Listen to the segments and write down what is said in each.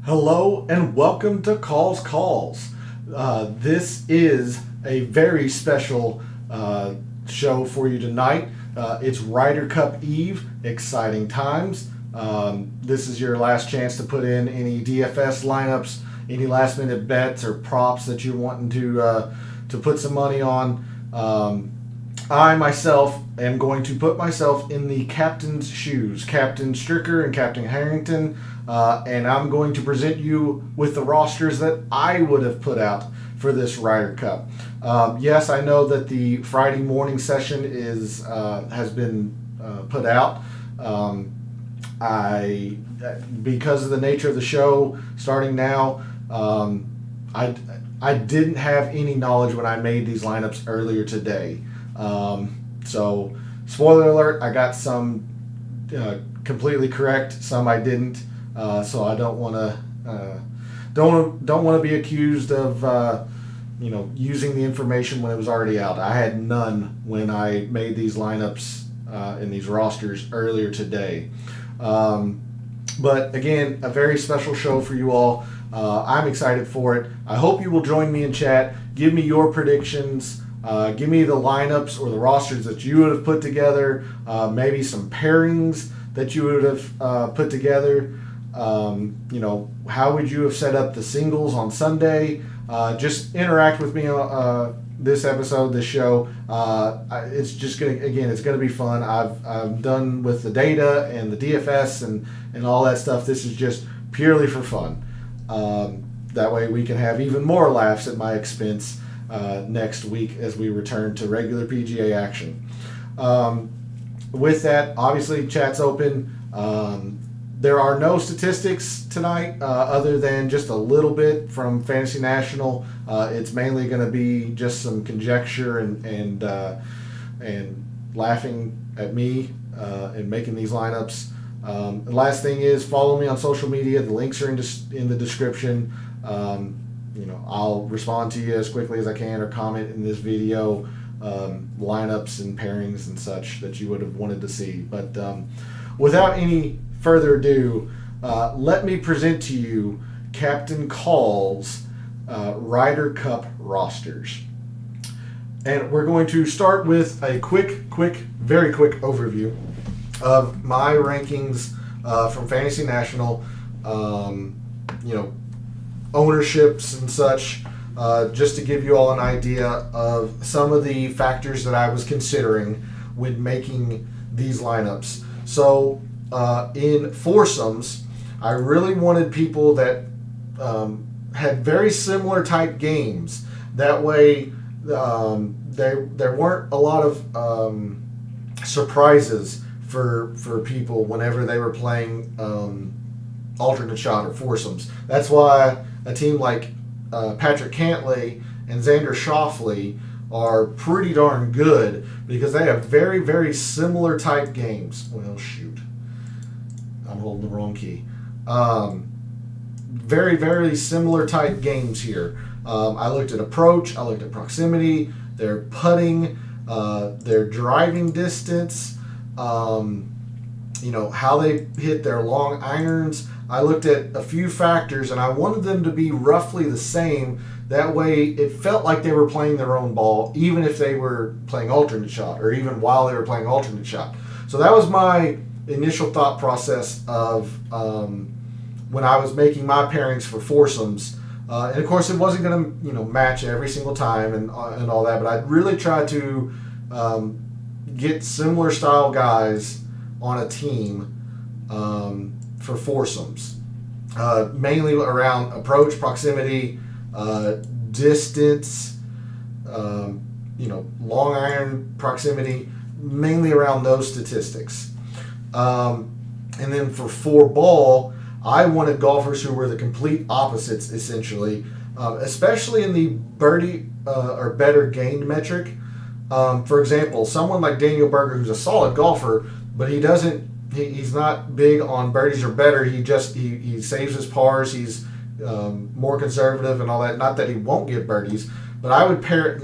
Hello and welcome to Calls. This is a very special show for you tonight. It's Ryder Cup Eve, exciting times. This is your last chance to put in any DFS lineups, any last minute bets or props that you're wanting to put some money on. I myself am going to put myself in the captain's shoes, Captain Stricker and Captain Harrington, and I'm going to present you with the rosters that I would have put out for this Ryder Cup. Yes, I know that the Friday morning session has been put out. I because of the nature of the show starting now, I didn't have any knowledge when I made these lineups earlier today. So, spoiler alert, I got some completely correct, some I didn't. So I don't want to be accused of using the information when it was already out. I had none when I made these lineups in these rosters earlier today. But again, a very special show for you all. I'm excited for it. I hope you will join me in chat. Give me your predictions. Give me the lineups or the rosters that you would have put together. Maybe some pairings that you would have put together. How would you have set up the singles on Sunday? Just interact with me on this episode, this show. It's just it's gonna be fun. I'm done with the data and the DFS and all that stuff. This is just purely for fun. That way we can have even more laughs at my expense next week as we return to regular PGA action. With that, obviously, chat's open. There are no statistics tonight other than just a little bit from Fantasy National. It's mainly going to be just some conjecture and laughing at me and making these lineups. The last thing is follow me on social media. The links are in the description. I'll respond to you as quickly as I can or comment in this video lineups and pairings and such that you would have wanted to see. But without any further ado, let me present to you Captain Call's Ryder Cup rosters. And we're going to start with a very quick overview of my rankings from Fantasy National. Ownerships and such, just to give you all an idea of some of the factors that I was considering when making these lineups. So in foursomes, I really wanted people that had very similar type games. That way there weren't a lot of surprises for people whenever they were playing alternate shot or foursomes. That's why a team like Patrick Cantlay and Xander Schauffele are pretty darn good because they have very, very similar type games. Well, shoot. I'm holding the wrong key. Very, very similar type games here. I looked at approach. I looked at proximity, their putting, their driving distance, how they hit their long irons. I looked at a few factors, and I wanted them to be roughly the same. That way, it felt like they were playing their own ball, even if they were playing alternate shot, or even while they were playing alternate shot. So that was my initial thought process of when I was making my pairings for foursomes. And of course, it wasn't going to match every single time and all that, but I really tried to get similar style guys on a team for foursomes, mainly around approach, proximity, distance, long iron proximity, mainly around those statistics. And then for four ball, I wanted golfers who were the complete opposites, essentially, especially in the birdie or better gained metric. For example, someone like Daniel Berger, who's a solid golfer, but he's not big on birdies or better. He saves his pars. He's more conservative and all that. Not that he won't get birdies, but I would pair,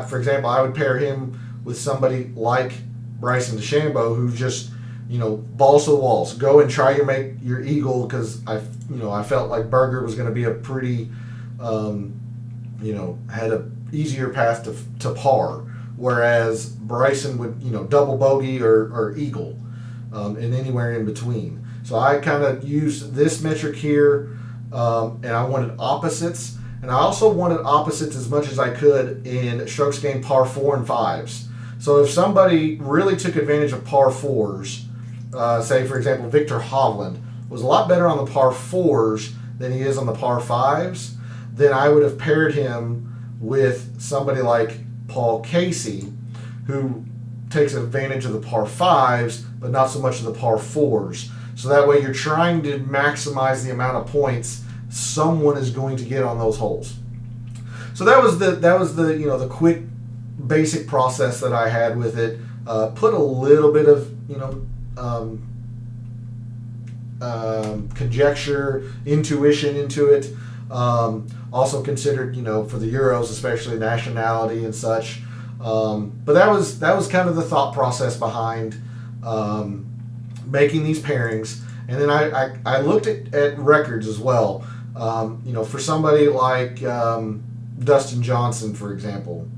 for example, I would pair him with somebody like Bryson DeChambeau, who's just balls to the walls. Go and try make your eagle, because I felt like Berger was going to be a pretty, had a easier path to par, whereas Bryson would double bogey or eagle, and anywhere in between. So I kind of used this metric here, and I wanted opposites, and I also wanted opposites as much as I could in strokes gained par 4 and 5s. So if somebody really took advantage of par 4s, say for example Victor Hovland was a lot better on the par 4s than he is on the par 5s, then I would have paired him with somebody like Paul Casey, who takes advantage of the par 5s but not so much of the par 4s. So that way you're trying to maximize the amount of points someone is going to get on those holes. So that was the quick basic process that I had with it. Put a little bit of conjecture, intuition into it. Also considered for the Euros, especially nationality and such. But that was kind of the thought process behind making these pairings. And then I looked at records as well. For somebody like Dustin Johnson, for example,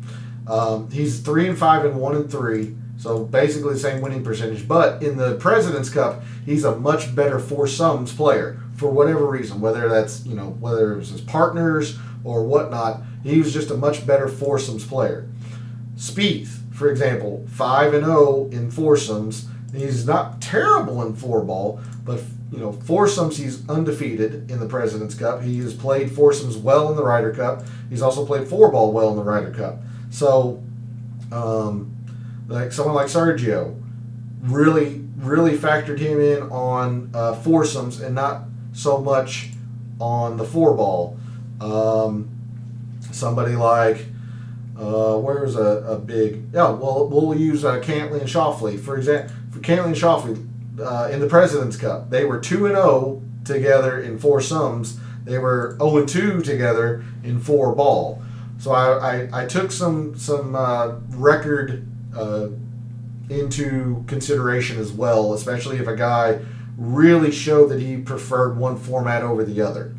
he's 3-5 and 1-3, so basically the same winning percentage. But in the President's Cup, he's a much better foursomes player for whatever reason, whether that's whether it was his partners or whatnot. He was just a much better foursomes player. Spieth, for example, 5-0 in foursomes. He's not terrible in four-ball, but foursomes he's undefeated in the President's Cup. He has played foursomes well in the Ryder Cup. He's also played four-ball well in the Ryder Cup. So, like someone like Sergio, really factored him in on foursomes and not so much on the four-ball. Somebody like where's a big? Yeah, well, we'll use Cantley and Schauffele for example. For Cantley and Schauffele in the President's Cup, they were 2-0 together in foursomes. They were 0-2 together in four-ball. So I took some record into consideration as well, especially if a guy really showed that he preferred one format over the other.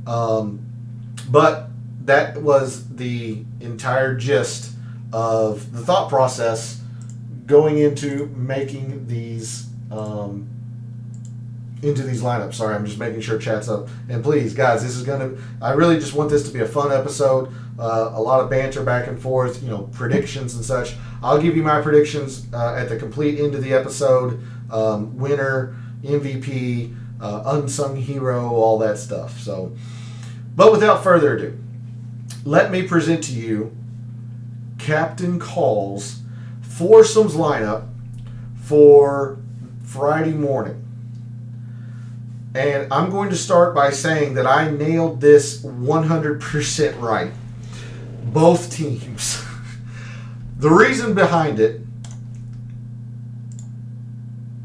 But that was the entire gist of the thought process going into making these into these lineups. Sorry, I'm just making sure chat's up. And please, guys, I really just want this to be a fun episode. A lot of banter back and forth, predictions and such. I'll give you my predictions at the complete end of the episode. Winner, MVP, unsung hero, all that stuff. So, but without further ado, let me present to you Captain Call's foursomes lineup for Friday morning. And I'm going to start by saying that I nailed this 100% right. Both teams. The reason behind it,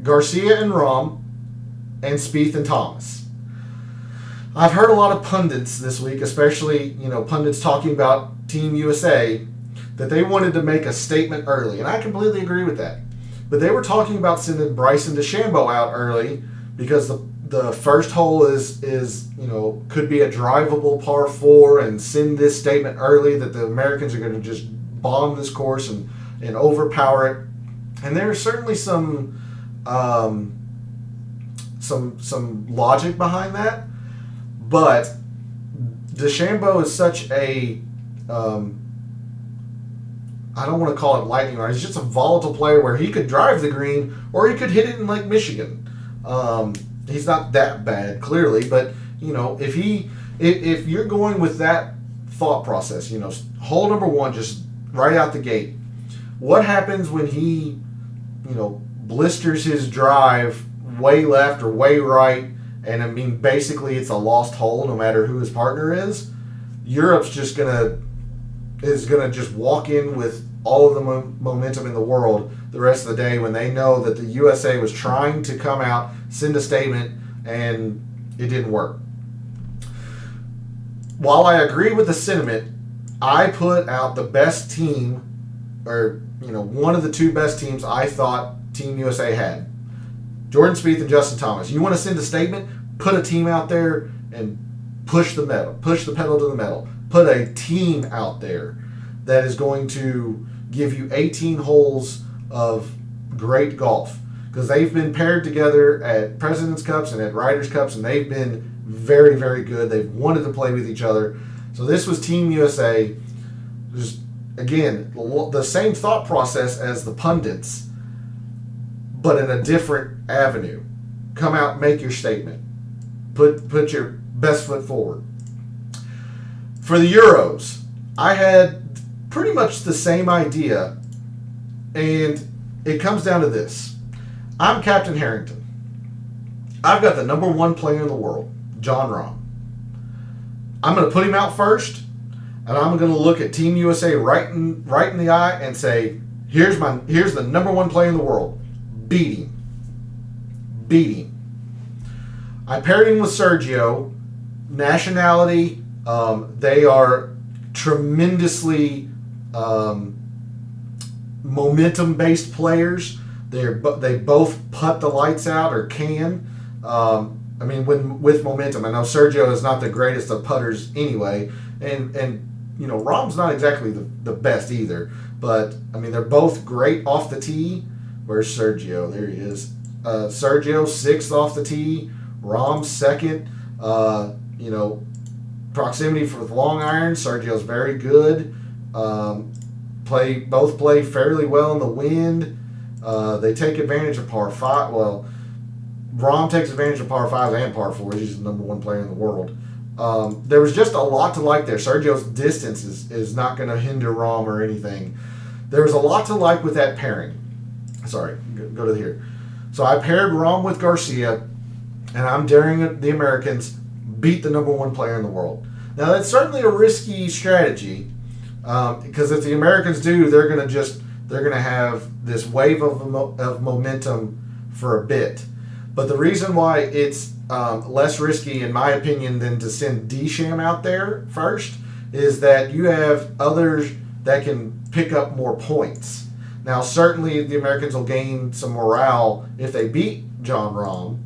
Garcia and Rahm, and Spieth and Thomas. I've heard a lot of pundits this week, especially pundits talking about Team USA, that they wanted to make a statement early, and I completely agree with that. But they were talking about sending Bryson DeChambeau out early because the first hole is could be a drivable par 4, and send this statement early that the Americans are going to just bomb this course and overpower it. And there's certainly some logic behind that, but DeChambeau is such a I don't want to call it lightning rod. He's just a volatile player where he could drive the green or he could hit it in Lake Michigan. He's not that bad, clearly, but if you're going with that thought process, hole number 1 just right out the gate, what happens when he, blisters his drive way left or way right, and basically it's a lost hole no matter who his partner is? Europe's just gonna just walk in with all of the momentum in the world the rest of the day, when they know that the USA was trying to come out, send a statement, and it didn't work. While I agree with the sentiment, I put out the best team, or one of the 2 best teams I thought Team USA had. Jordan Spieth and Justin Thomas. You want to send a statement? Put a team out there and push the pedal to the metal. Put a team out there that is going to give you 18 holes of great golf, because they've been paired together at President's Cups and at Ryder's Cups, and they've been very, very good. They've wanted to play with each other. So this was Team USA. Just, again, the same thought process as the pundits, but in a different avenue. Come out, make your statement. Put your best foot forward. For the Euros, I had pretty much the same idea, and it comes down to this. I'm Captain Harrington. I've got the number one player in the world, Jon Rahm. I'm going to put him out first, and I'm going to look at Team USA right in the eye and say, here's the number one player in the world. Beat him. I paired him with Sergio. Nationality, they are tremendously momentum-based players. They both putt the lights out, or can. With momentum. I know Sergio is not the greatest of putters anyway, and Rahm's not exactly the best either. But they're both great off the tee. Where's Sergio? There he is. Sergio 6th off the tee. Rahm 2nd. Proximity for the long iron. Sergio's very good. Both play fairly well in the wind. They take advantage of par 5. Well, Rahm takes advantage of par 5s and par 4s. He's the number one player in the world. There was just a lot to like there. Sergio's distance is not going to hinder Rahm or anything. There was a lot to like with that pairing. Sorry, go to here. So I paired Rahm with Garcia, and I'm daring the Americans beat the number one player in the world. Now, that's certainly a risky strategy, because if the Americans do, they're going to have this wave of momentum for a bit. But the reason why it's less risky, in my opinion, than to send Desham out there first is that you have others that can pick up more points. Now, certainly the Americans will gain some morale if they beat Jon Rahm,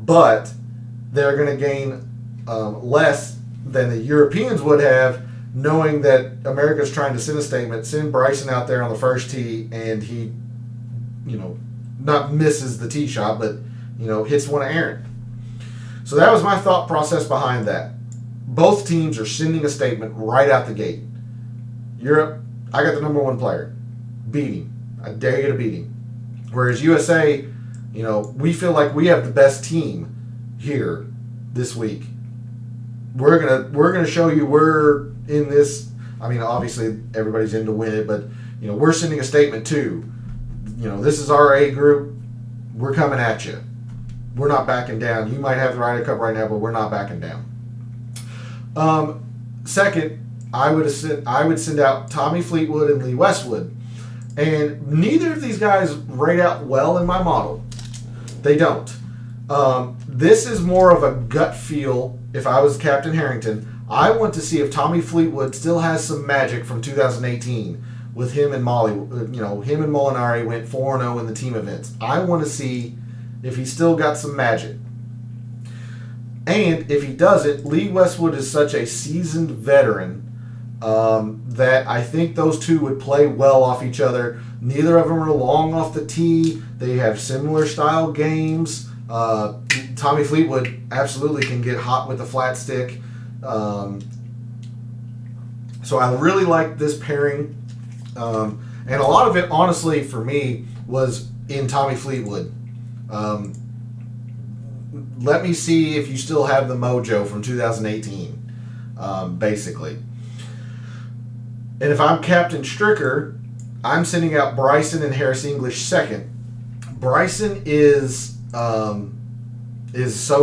but they're going to gain less than the Europeans would have, knowing that America's trying to send a statement, send Bryson out there on the first tee, and he, not misses the tee shot, but, hits one of Aaron. So that was my thought process behind that. Both teams are sending a statement right out the gate. Europe, I got the number one player. Beat him. I dare you to beat him. Whereas USA, we feel like we have the best team here this week. We're gonna show you we're in this. Obviously everybody's in to win it, but we're sending a statement too. This is our A group. We're coming at you. We're not backing down. You might have the Ryder Cup right now, but we're not backing down. Second, I would send out Tommy Fleetwood and Lee Westwood, and neither of these guys rate out well in my model. They don't. This is more of a gut feel. If I was Captain Harrington, I want to see if Tommy Fleetwood still has some magic from 2018 with him and Molly. Him and Molinari went 4-0 in the team events. I want to see if he still got some magic. And if he doesn't, Lee Westwood is such a seasoned veteran that I think those two would play well off each other. Neither of them are long off the tee. They have similar style games. Tommy Fleetwood absolutely can get hot with the flat stick. So I really like this pairing. And a lot of it, honestly, for me, was in Tommy Fleetwood. Let me see if you still have the mojo from 2018, basically. And if I'm Captain Stricker, I'm sending out Bryson and Harris English second. Bryson is so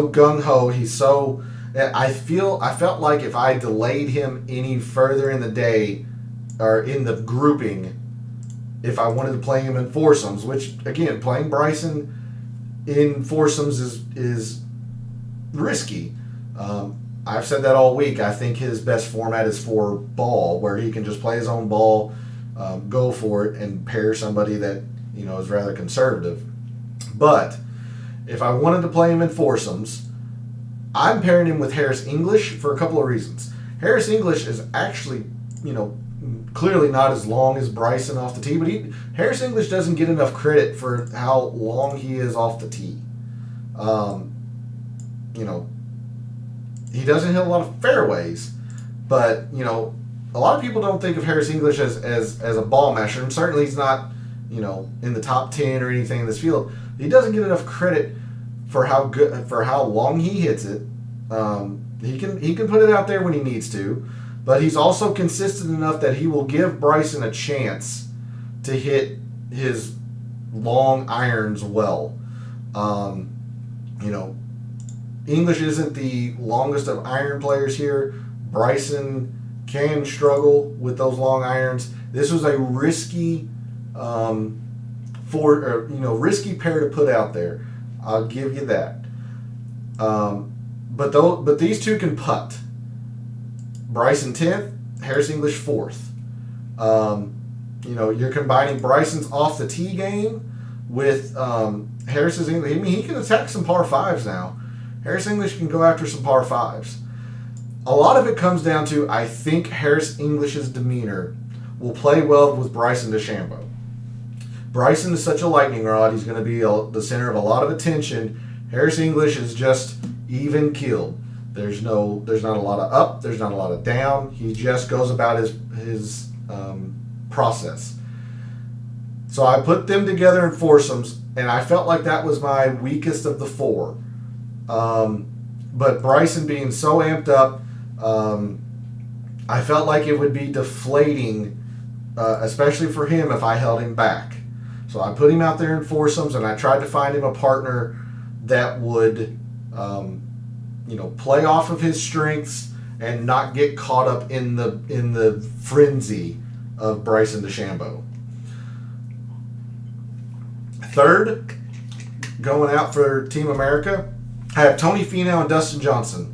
gung-ho. He's so... I felt like if I delayed him any further in the day, or in the grouping, if I wanted to play him in foursomes, which, again, playing Bryson in foursomes is risky. I've said that all week. I think his best format is for ball, where he can just play his own ball, go for it, and pair somebody that is rather conservative. But if I wanted to play him in foursomes, I'm pairing him with Harris English for a couple of reasons. Harris English is actually, clearly not as long as Bryson off the tee, but Harris English doesn't get enough credit for how long he is off the tee. He doesn't hit a lot of fairways, but, a lot of people don't think of Harris English as a ball masher, and certainly he's not, in the top 10 or anything in this field. He doesn't get enough credit for how long he hits it. He can put it out there when he needs to, but he's also consistent enough that he will give Bryson a chance to hit his long irons well. English isn't the longest of iron players here. Bryson can struggle with those long irons. This was a risky risky pair to put out there. I'll give you that. But these two can putt. Bryson 10th, Harris English 4th. You're combining Bryson's off the tee game with Harris's English. He can attack some par 5s now. Harris English can go after some par 5s. A lot of it comes down to, I think Harris English's demeanor will play well with Bryson DeChambeau. Bryson is such a lightning rod. He's going to be the center of a lot of attention. Harris English is just even keeled. There's not a lot of up. There's not a lot of down. He just goes about his process. So I put them together in foursomes, and I felt like that was my weakest of the four. But Bryson being so amped up, I felt like it would be deflating, especially for him, if I held him back. So I put him out there in foursomes, and I tried to find him a partner that would, play off of his strengths and not get caught up in the frenzy of Bryson DeChambeau. Third, going out for Team America, I have Tony Finau and Dustin Johnson.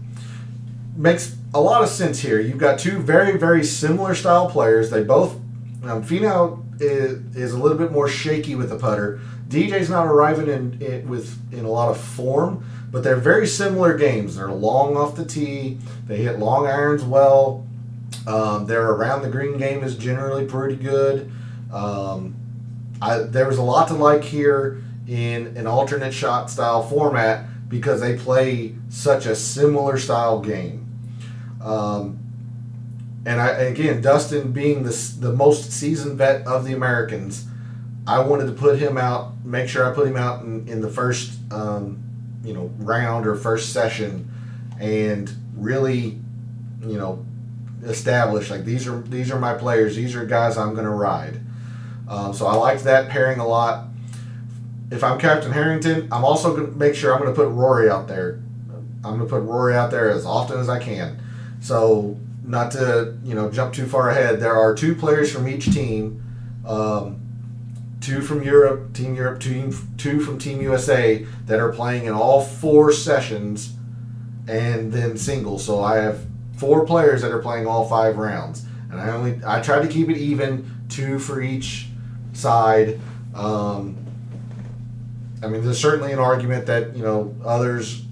Makes a lot of sense here. You've got two very, very similar style players. They both, Finau is a little bit more shaky with the putter. DJ's not arriving in a lot of form, but they're very similar games. They're long off the tee. They hit long irons well. Their around the green game is generally pretty good. There was a lot to like here in an alternate shot style format because they play such a similar style game. Again, Dustin being the most seasoned vet of the Americans, I wanted to put him out, make sure I put him out in the first round or first session, and really establish like these are my players, these are guys I'm going to ride. So I liked that pairing a lot. If I'm Captain Harrington, I'm also going to make sure I'm going to put Rory out there. I'm going to put Rory out there as often as I can. So not to jump too far ahead, there are two players from each team, two from Europe, two from Team USA that are playing in all 4 sessions and then singles. So I have 4 players that are playing all 5 rounds, and I tried to keep it even, 2 for each side. There's certainly an argument that others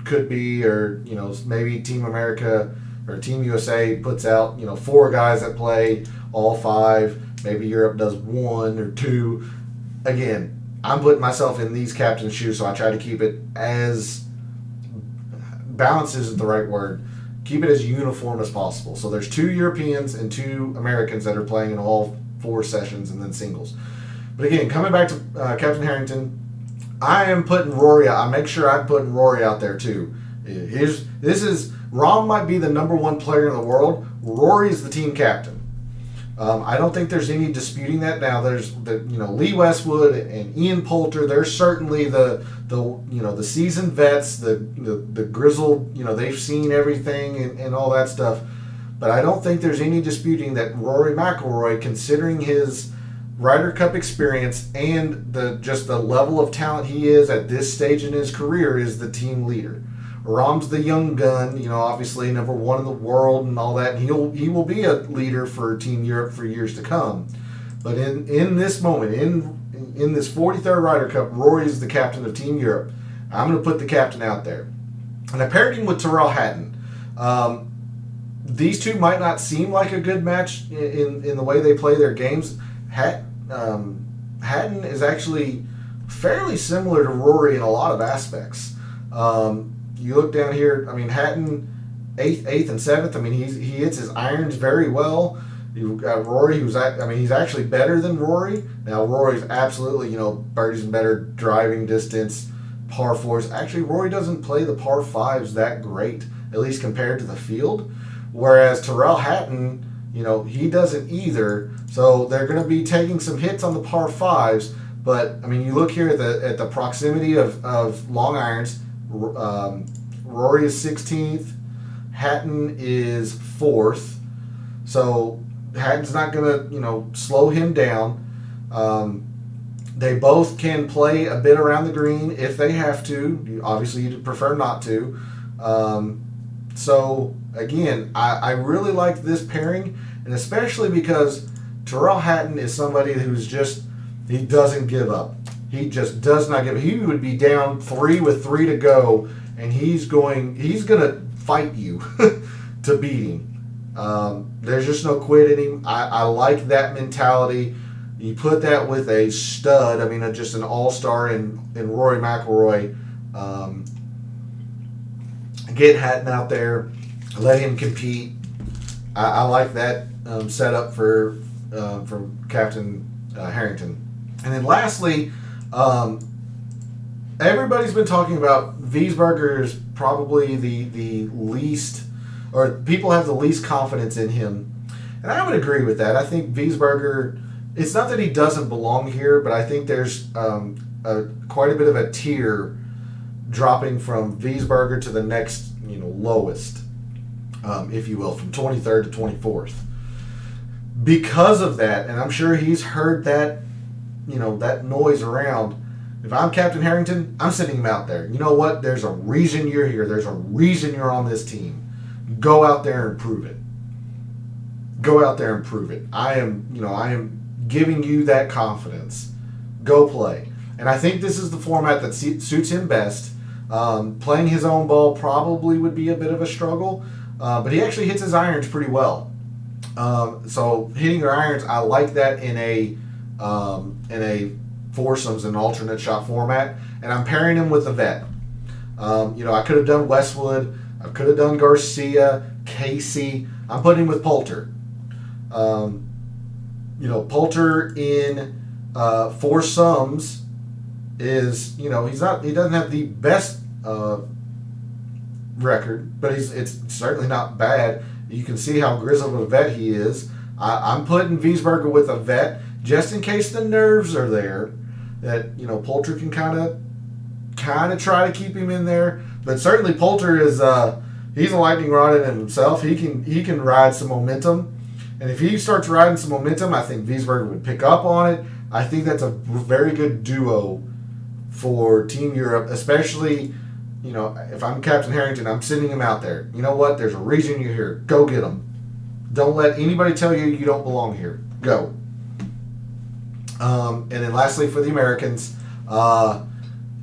could be, or maybe Team America or Team USA puts out 4 guys that play all 5. Maybe Europe does 1 or 2. Again, I'm putting myself in these captains' shoes, so I try to keep it as balanced isn't the right word. Keep it as uniform as possible. So there's 2 Europeans and 2 Americans that are playing in all 4 sessions and then singles. But again, coming back to Captain Harrington, I am putting Rory out. I make sure I'm putting Rory out there too. Rahm might be the number 1 player in the world. Rory is the team captain. I don't think there's any disputing that. Now there's Lee Westwood and Ian Poulter. They're certainly the seasoned vets, the grizzled. They've seen everything and all that stuff. But I don't think there's any disputing that Rory McIlroy, considering his Ryder Cup experience and the level of talent he is at this stage in his career, is the team leader. Rahm's the young gun, obviously number 1 in the world and all that. And he will be a leader for Team Europe for years to come. But in this moment, in this 43rd Ryder Cup, Rory is the captain of Team Europe. I'm going to put the captain out there. And I paired him with Tyrrell Hatton. These two might not seem like a good match in the way they play their games. Hatton is actually fairly similar to Rory in a lot of aspects. You look down here, I mean, Hatton, 8th and 7th, I mean, he hits his irons very well. You've got Rory, he's actually better than Rory. Now, Rory's absolutely, birdies and better driving distance, par 4s. Actually, Rory doesn't play the par 5s that great, at least compared to the field. Whereas Tyrrell Hatton, he doesn't either. So they're going to be taking some hits on the par 5s. But, I mean, you look here at the proximity of long irons. Rory is 16th. Hatton is 4th. So Hatton's not going to, slow him down. They both can play a bit around the green if they have to. Obviously, you'd prefer not to. So, again, I really like this pairing, and especially because Tyrrell Hatton is somebody who's he doesn't give up. He just does not give up. He would be down 3 with 3 to go, and he's going to fight you to beat him. There's just no quit in him. I like that mentality. You put that with a stud, just an all-star in Rory McIlroy. Get Hatton out there, let him compete. I like that setup for Captain Harrington. And then lastly, everybody's been talking about Wiesberger is probably the least, or people have the least confidence in him. And I would agree with that. I think Wiesberger, it's not that he doesn't belong here, but I think there's quite a bit of a tier dropping from Wiesberger to the next, lowest, if you will, from 23rd to 24th. Because of that, and I'm sure he's heard that, that noise around. If I'm Captain Harrington, I'm sending him out there. You know what? There's a reason you're here. There's a reason you're on this team. Go out there and prove it. Go out there and prove it. I am giving you that confidence. Go play. And I think this is the format that suits him best. Playing his own ball probably would be a bit of a struggle, but he actually hits his irons pretty well. So hitting your irons, I like that in a foursomes and alternate shot format, and I'm pairing him with a vet. I could have done Westwood, I could have done Garcia, Casey. I'm putting him with Poulter. Poulter in foursomes is, he doesn't have the best record, but it's certainly not bad. You can see how grizzled of a vet he is. I'm putting Wiesberger with a vet just in case the nerves are there. That Poulter can kind of try to keep him in there, but certainly Poulter is he's a lightning rod in himself. He can ride some momentum, and if he starts riding some momentum, I think Wiesberger would pick up on it. I think that's a very good duo for Team Europe, especially. If I'm Captain Harrington, I'm sending him out there. You know what? There's a reason you're here. Go get him. Don't let anybody tell you you don't belong here. Go. And then lastly, for the Americans,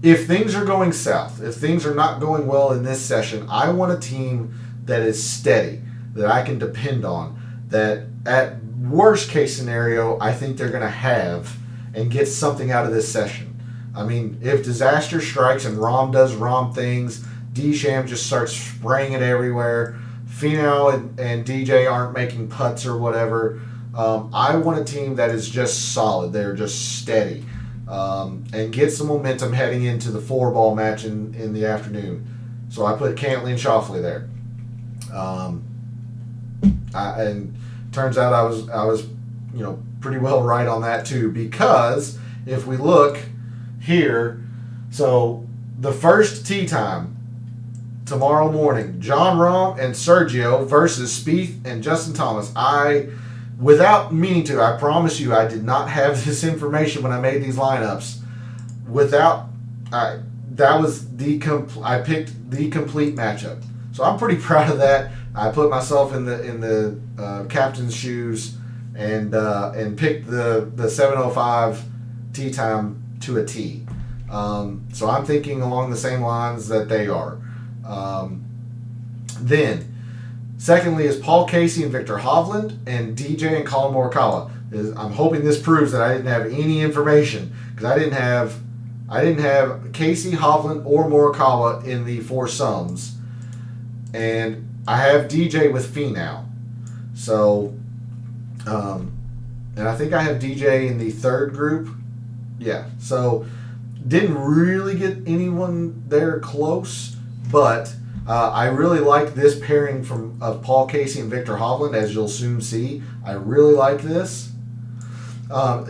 if things are going south, if things are not going well in this session, I want a team that is steady, that I can depend on, that at worst case scenario, I think they're going to have and get something out of this session. If disaster strikes and Rahm does Rahm things, Desham just starts spraying it everywhere, Finau and DJ aren't making putts or whatever, I want a team that is just solid. They're just steady. And get some momentum heading into the 4-ball match in the afternoon. So I put Cantley and Schauffele there. And turns out I was pretty well right on that too, because if we look here, so the first tee time tomorrow morning, Jon Rahm and Sergio versus Spieth and Justin Thomas. Without meaning to, I promise you, I did not have this information when I made these lineups. I picked the complete matchup, so I'm pretty proud of that. I put myself in the captain's shoes and picked the 7:05 tee time to a T. So I'm thinking along the same lines that they are. Then, secondly, is Paul Casey and Victor Hovland, and DJ and Colin Morikawa. I'm hoping this proves that I didn't have any information, because I didn't have Casey, Hovland, or Morikawa in the foursomes, and I have DJ with Finau. So, and I think I have DJ in the third group. Yeah, so didn't really get anyone there close, but I really like this pairing of Paul Casey and Victor Hovland, as you'll soon see. I really like this.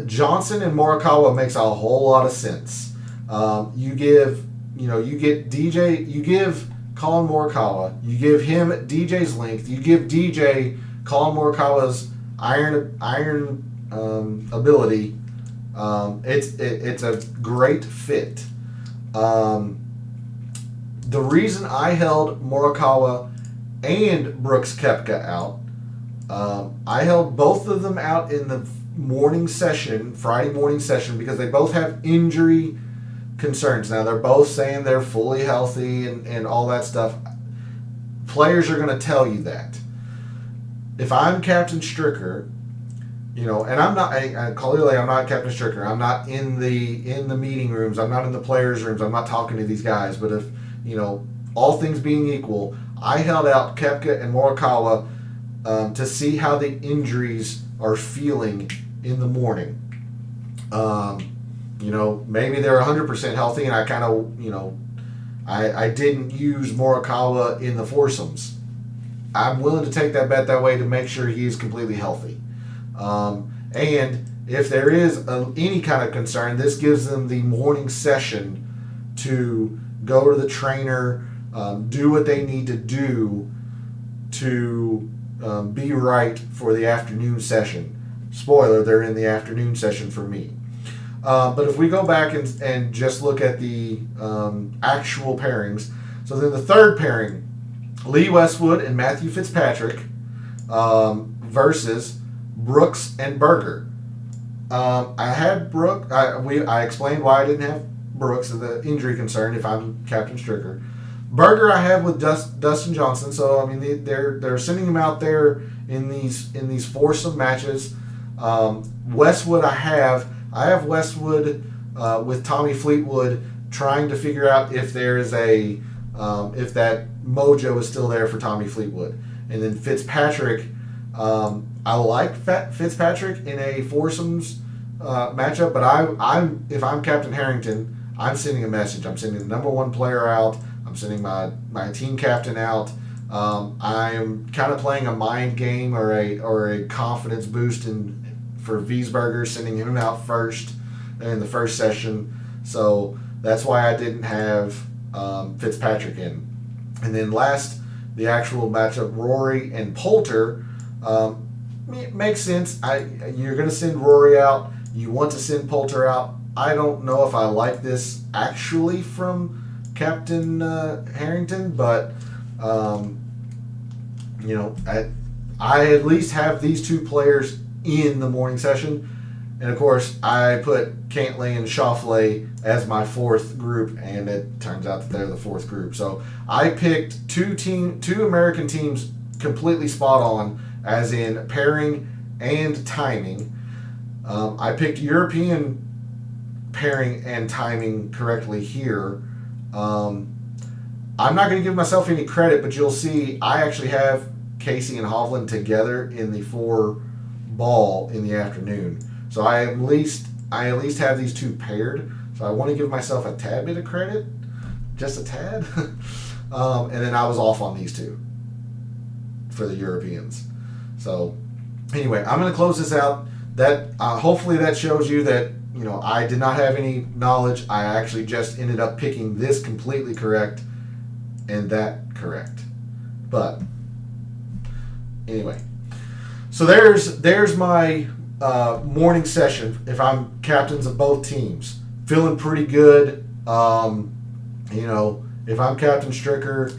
Johnson and Morikawa makes a whole lot of sense. You get DJ, you give Colin Morikawa, you give him DJ's length, you give DJ Colin Morikawa's iron ability. It's a great fit. The reason I held Morikawa and Brooks Koepka out, I held both of them out in the Friday morning session, because they both have injury concerns. Now, they're both saying they're fully healthy and all that stuff. Players are going to tell you that. If I'm Captain Stricker, and I'm not, clearly I'm not Captain Stricker. I'm not in the meeting rooms. I'm not in the players' rooms. I'm not talking to these guys. But if, all things being equal, I held out Koepka and Morikawa to see how the injuries are feeling in the morning. Maybe they're 100% healthy, and I kind of, I didn't use Morikawa in the foursomes. I'm willing to take that bet that way to make sure he's completely healthy. And if there is any kind of concern, this gives them the morning session to go to the trainer, do what they need to do to be right for the afternoon session. Spoiler, they're in the afternoon session for me. But if we go back and just look at the actual pairings, so then the third pairing, Lee Westwood and Matthew Fitzpatrick versus Brooks and Berger. I had Brooks. I explained why I didn't have Brooks, the injury concern, if I'm Captain Stricker. Berger I have with Dustin Johnson, so I mean they're sending him out there in these foursome matches. Westwood I have Westwood with Tommy Fleetwood, trying to figure out if there is if that mojo is still there for Tommy Fleetwood. And then Fitzpatrick, I like Fitzpatrick in a foursomes matchup, but if I'm Captain Harrington, I'm sending a message. I'm sending the number one player out. I'm sending my team captain out. I'm kind of playing a mind game or a confidence boost for Wiesberger, sending him out first in the first session. So that's why I didn't have Fitzpatrick in. And then last, the actual matchup, Rory and Poulter. It makes sense. You're going to send Rory out. You want to send Poulter out. I don't know if I like this actually from Captain Harrington, but I at least have these two players in the morning session. And of course, I put Cantley and Schauffele as my fourth group, and it turns out that they're the fourth group. So I picked two American teams completely spot on, as in pairing and timing. I picked European pairing and timing correctly here. I'm not going to give myself any credit, but you'll see I actually have Casey and Hovland together in the 4-ball in the afternoon. So I at least have these two paired. So I want to give myself a tad bit of credit, just a tad. And then I was off on these two for the Europeans. So anyway, I'm going to close this out. That hopefully that shows you that I did not have any knowledge. I actually just ended up picking this completely correct and that correct. But anyway, so there's my morning session. If I'm captains of both teams, feeling pretty good. If I'm Captain Stricker,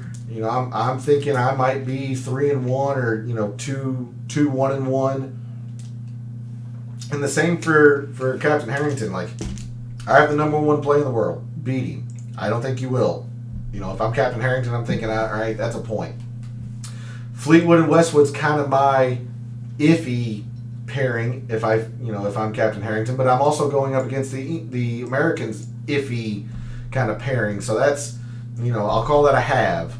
I'm thinking I might be 3-1 or 2-1-1. And the same for Captain Harrington. Like, I have the number one player in the world. Beat him. I don't think you will. You know, if I'm Captain Harrington, I'm thinking, all right, that's a point. Fleetwood and Westwood's kind of my iffy pairing if I'm Captain Harrington, but I'm also going up against the Americans' iffy kind of pairing. So that's, I'll call that a have.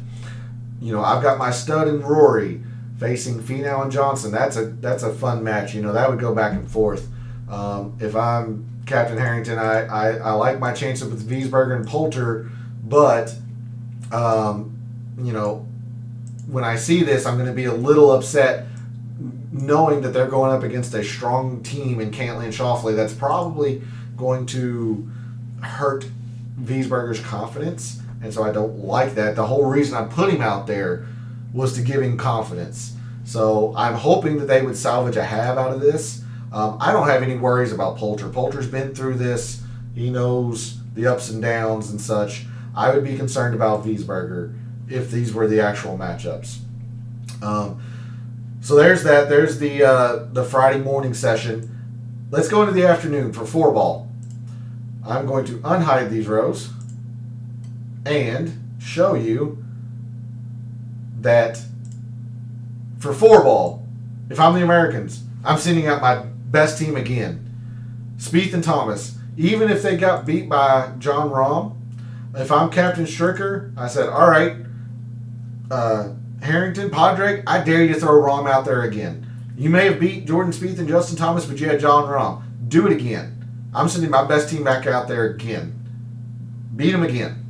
I've got my stud and Rory facing Finau and Johnson. That's a fun match. That would go back and forth. If I'm Captain Harrington, I like my chances with Wiesberger and Poulter, but when I see this, I'm going to be a little upset knowing that they're going up against a strong team in Cantlay and Schauffele that's probably going to hurt Wiesberger's confidence, and so I don't like that. The whole reason I put him out there was to give him confidence. So I'm hoping that they would salvage a have out of this. I don't have any worries about Poulter. Poulter's been through this. He knows the ups and downs and such. I would be concerned about Wiesberger if these were the actual matchups. So there's that. There's the Friday morning session. Let's go into the afternoon for 4-ball. I'm going to unhide these rows and show you that for 4-ball, if I'm the Americans, I'm sending out my best team again. Spieth and Thomas, even if they got beat by John Rahm, if I'm Captain Stricker, I said, all right, Harrington, Padraig, I dare you to throw Rahm out there again. You may have beat Jordan Spieth and Justin Thomas, but you had John Rahm. Do it again. I'm sending my best team back out there again. Beat them again.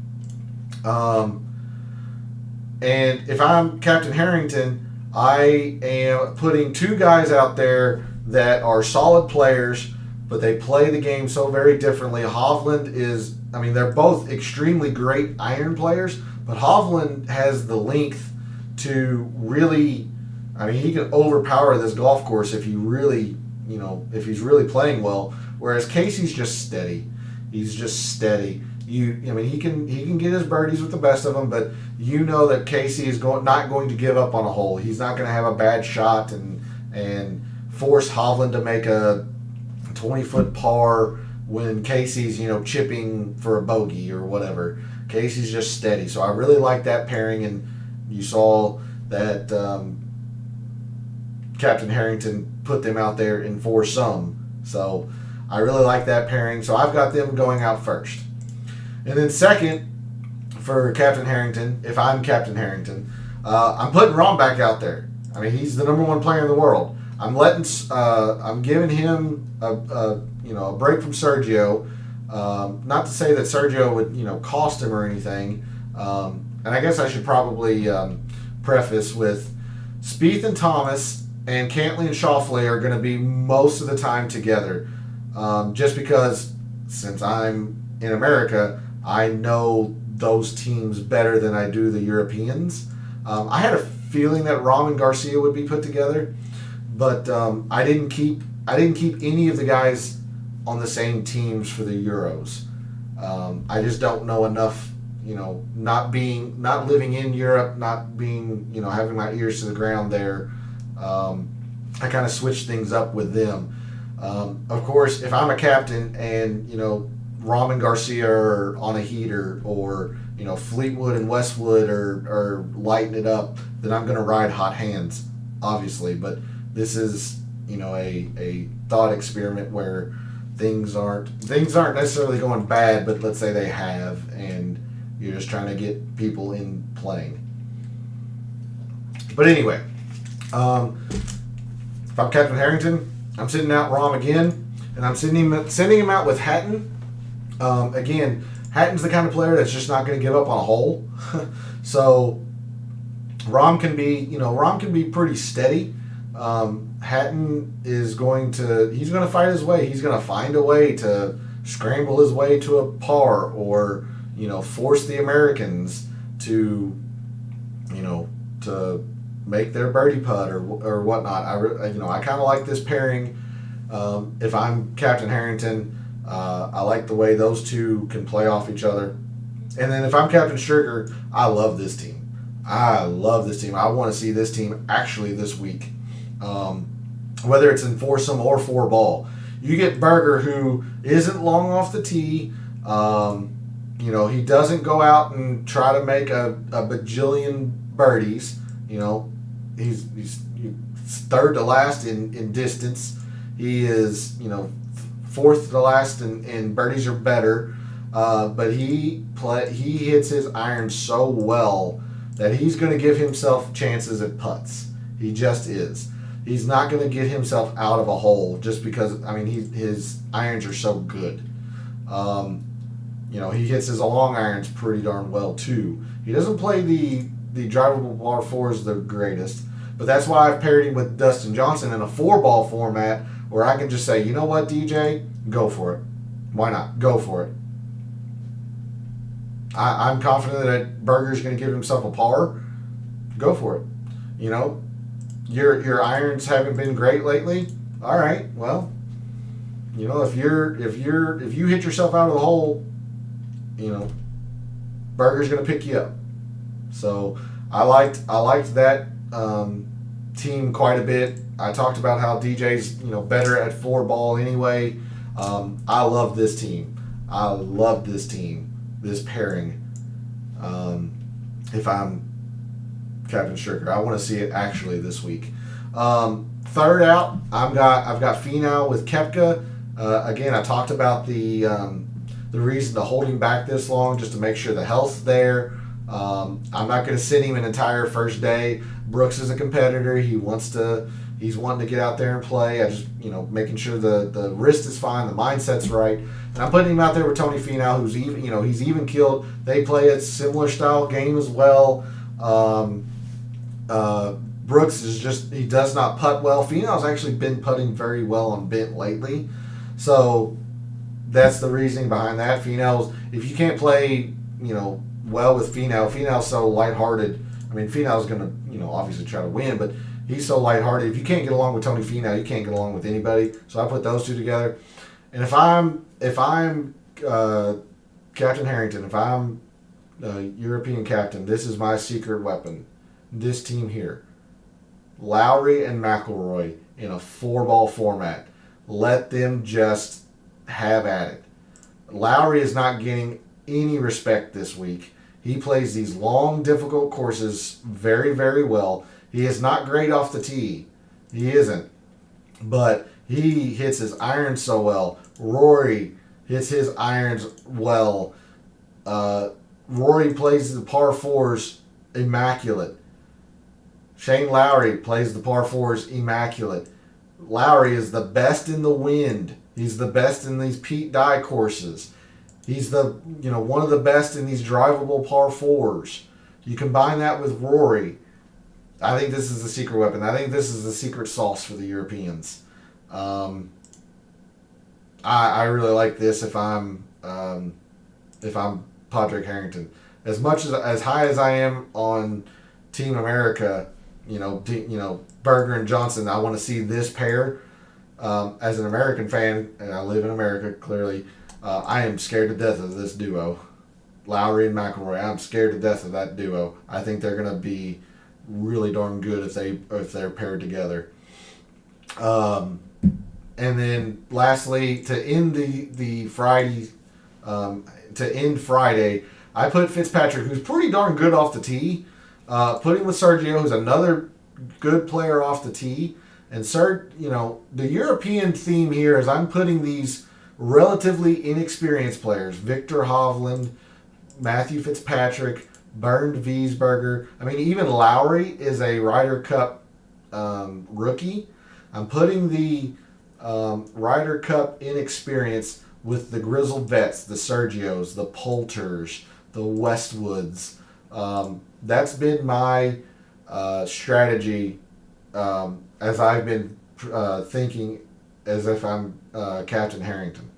And if I'm Captain Harrington, I am putting 2 guys out there that are solid players, but they play the game so very differently. Hovland is, they're both extremely great iron players, but Hovland has the length to really, he can overpower this golf course if he really, if he's really playing well. Whereas Casey's just steady. He's just steady. He can get his birdies with the best of them, but that Casey is not going to give up on a hole. He's not going to have a bad shot and force Hovland to make a 20-foot par when Casey's chipping for a bogey or whatever. Casey's just steady. So I really like that pairing, and you saw that Captain Harrington put them out there in foursome. So I really like that pairing. So I've got them going out first. And then second, for Captain Harrington, if I'm Captain Harrington, I'm putting Rahm back out there. He's the number one player in the world. I'm giving him a break from Sergio. Not to say that Sergio would cost him or anything. And I guess I should probably preface with Spieth and Thomas and Cantlay and Schauffele are going to be most of the time together. Just because since I'm in America, I know those teams better than I do the Europeans. I had a feeling that Rahm and Garcia would be put together, but I didn't keep any of the guys on the same teams for the Euros. I just don't know enough. Not living in Europe, not being having my ears to the ground there. I kind of switched things up with them. Of course, if I'm a captain and Rahm and Garcia are on a heater, or Fleetwood and Westwood are lighting it up, then I'm going to ride hot hands, obviously. But this is a thought experiment where things aren't necessarily going bad, but let's say they have, and you're just trying to get people in playing. But anyway, if I'm Captain Harrington, I'm sending out Rahm again, and I'm sending him out with Hatton. Again, Hatton's the kind of player that's just not going to give up on a hole. So Rahm can be pretty steady. Hatton is going to fight his way. He's going to find a way to scramble his way to a par, or force the Americans to make their birdie putt or whatnot. I kind of like this pairing. If I'm Captain Harrington, I like the way those two can play off each other. And then if I'm Captain Stricker, I love this team. I want to see this team actually this week. Whether it's in foursome or 4-ball. You get Berger, who isn't long off the tee. He doesn't go out and try to make a bajillion birdies. He's third to last in distance. He is, fourth to last in birdies or better. But he hits his iron so well that he's going to give himself chances at putts. He just is. He's not going to get himself out of a hole just because, his irons are so good. He hits his long irons pretty darn well too. He doesn't play the drivable par fours the greatest, but that's why I've paired him with Dustin Johnson in a 4-ball format where I can just say, you know what, DJ, go for it. Why not? Go for it. I'm confident that Berger's going to give himself a par. Go for it. Your irons haven't been great lately. All right, well, if you hit yourself out of the hole, Berger's going to pick you up. So I liked that team quite a bit. I talked about how DJ's better at 4-ball anyway. I love this team. I love this pairing. If I'm Captain Stricker, I want to see it actually this week. Third out, I've got Finau with Koepka. Again, I talked about the reason to hold him back this long, just to make sure the health's there. I'm not going to sit him an entire first day. Brooks is a competitor. He's wanting to get out there and play. I just, making sure the wrist is fine, the mindset's right. And I'm putting him out there with Tony Finau, who's he's even killed. They play a similar style game as well. Brooks he does not putt well. Finau's actually been putting very well on bent lately. So that's the reasoning behind that. If you can't play, well with Finau's so lighthearted. Finau's going to, obviously try to win, but he's so lighthearted. If you can't get along with Tony Finau, you can't get along with anybody. So I put those two together. And if I'm Captain Harrington, if I'm European captain, this is my secret weapon. This team here, Lowry and McIlroy in a 4-ball format. Let them just have at it. Lowry is not getting any respect this week. He plays these long, difficult courses very, very well. He is not great off the tee. He isn't. But he hits his irons so well. Rory hits his irons well. Rory plays the par fours immaculate. Shane Lowry plays the par fours immaculate. Lowry is the best in the wind. He's the best in these Pete Dye courses. He's one of the best in these drivable par fours. You combine that with Rory, I think this is the secret weapon. I think this is the secret sauce for the Europeans. I really like this if I'm Padraig Harrington. As much as high as I am on Team America, Berger and Johnson, I want to see this pair. As an American fan, and I live in America clearly, I am scared to death of this duo, Lowry and McIlroy. I'm scared to death of that duo. I think they're going to be really darn good if they're paired together. And then lastly, to end the Friday, I put Fitzpatrick, who's pretty darn good off the tee. Put him with Sergio, who's another good player off the tee. And the European theme here is I'm putting these relatively inexperienced players, Victor Hovland, Matthew Fitzpatrick, Bernd Wiesberger. Even Lowry is a Ryder Cup rookie. I'm putting the Ryder Cup inexperience with the grizzled vets, the Sergios, the Poulters, the Westwoods. That's been my strategy as I've been thinking as if I'm Captain Harrington.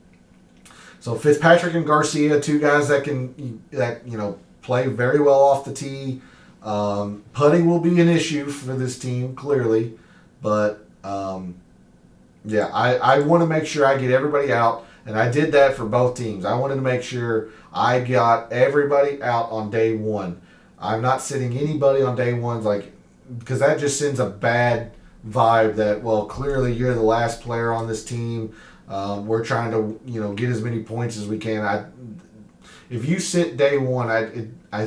So Fitzpatrick and Garcia, two guys that play very well off the tee. Putting will be an issue for this team, clearly. But, I want to make sure I get everybody out. And I did that for both teams. I wanted to make sure I got everybody out on day one. I'm not sitting anybody on day one, because that just sends a bad vibe that, well, clearly you're the last player on this team. We're trying to get as many points as we can. If you sit day one, I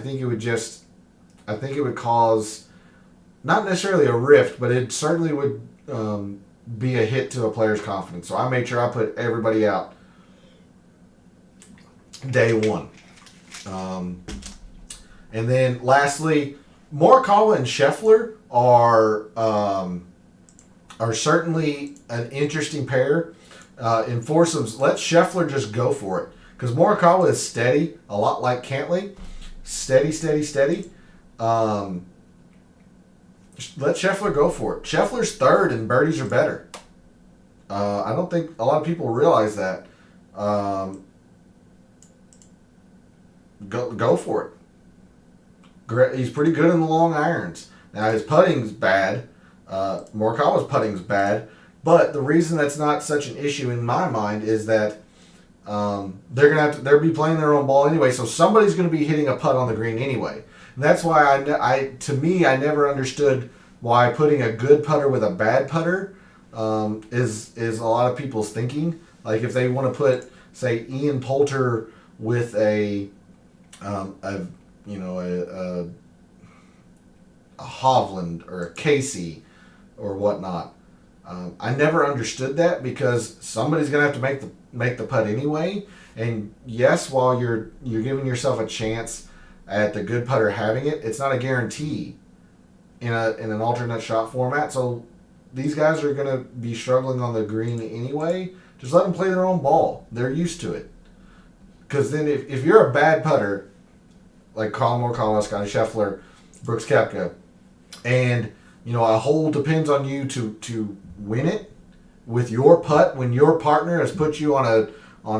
think it would cause not necessarily a rift, but it certainly would be a hit to a player's confidence. So I made sure I put everybody out day one. And then lastly, Morikawa and Scheffler are certainly an interesting pair. In foursomes, let Scheffler just go for it. Because Morikawa is steady, a lot like Cantlay. Steady, steady, steady. Let Scheffler go for it. Scheffler's third and birdies are better. I don't think a lot of people realize that. Go for it. He's pretty good in the long irons. Now his putting's bad. Morikawa's putting's bad. But the reason that's not such an issue in my mind is that they'll be playing their own ball anyway. So somebody's going to be hitting a putt on the green anyway. And that's why I never understood why putting a good putter with a bad putter is a lot of people's thinking. Like if they want to put, say, Ian Poulter with a Hovland or a Casey or whatnot. I never understood that because somebody's gonna have to make the putt anyway. And yes, while you're giving yourself a chance at the good putter having it, it's not a guarantee in an alternate shot format. So these guys are gonna be struggling on the green anyway. Just let them play their own ball. They're used to it. Because then if you're a bad putter, like Colin Morikawa, Scotty Scheffler, Brooks Koepka, and a hole depends on you to win it with your putt when your partner has put you on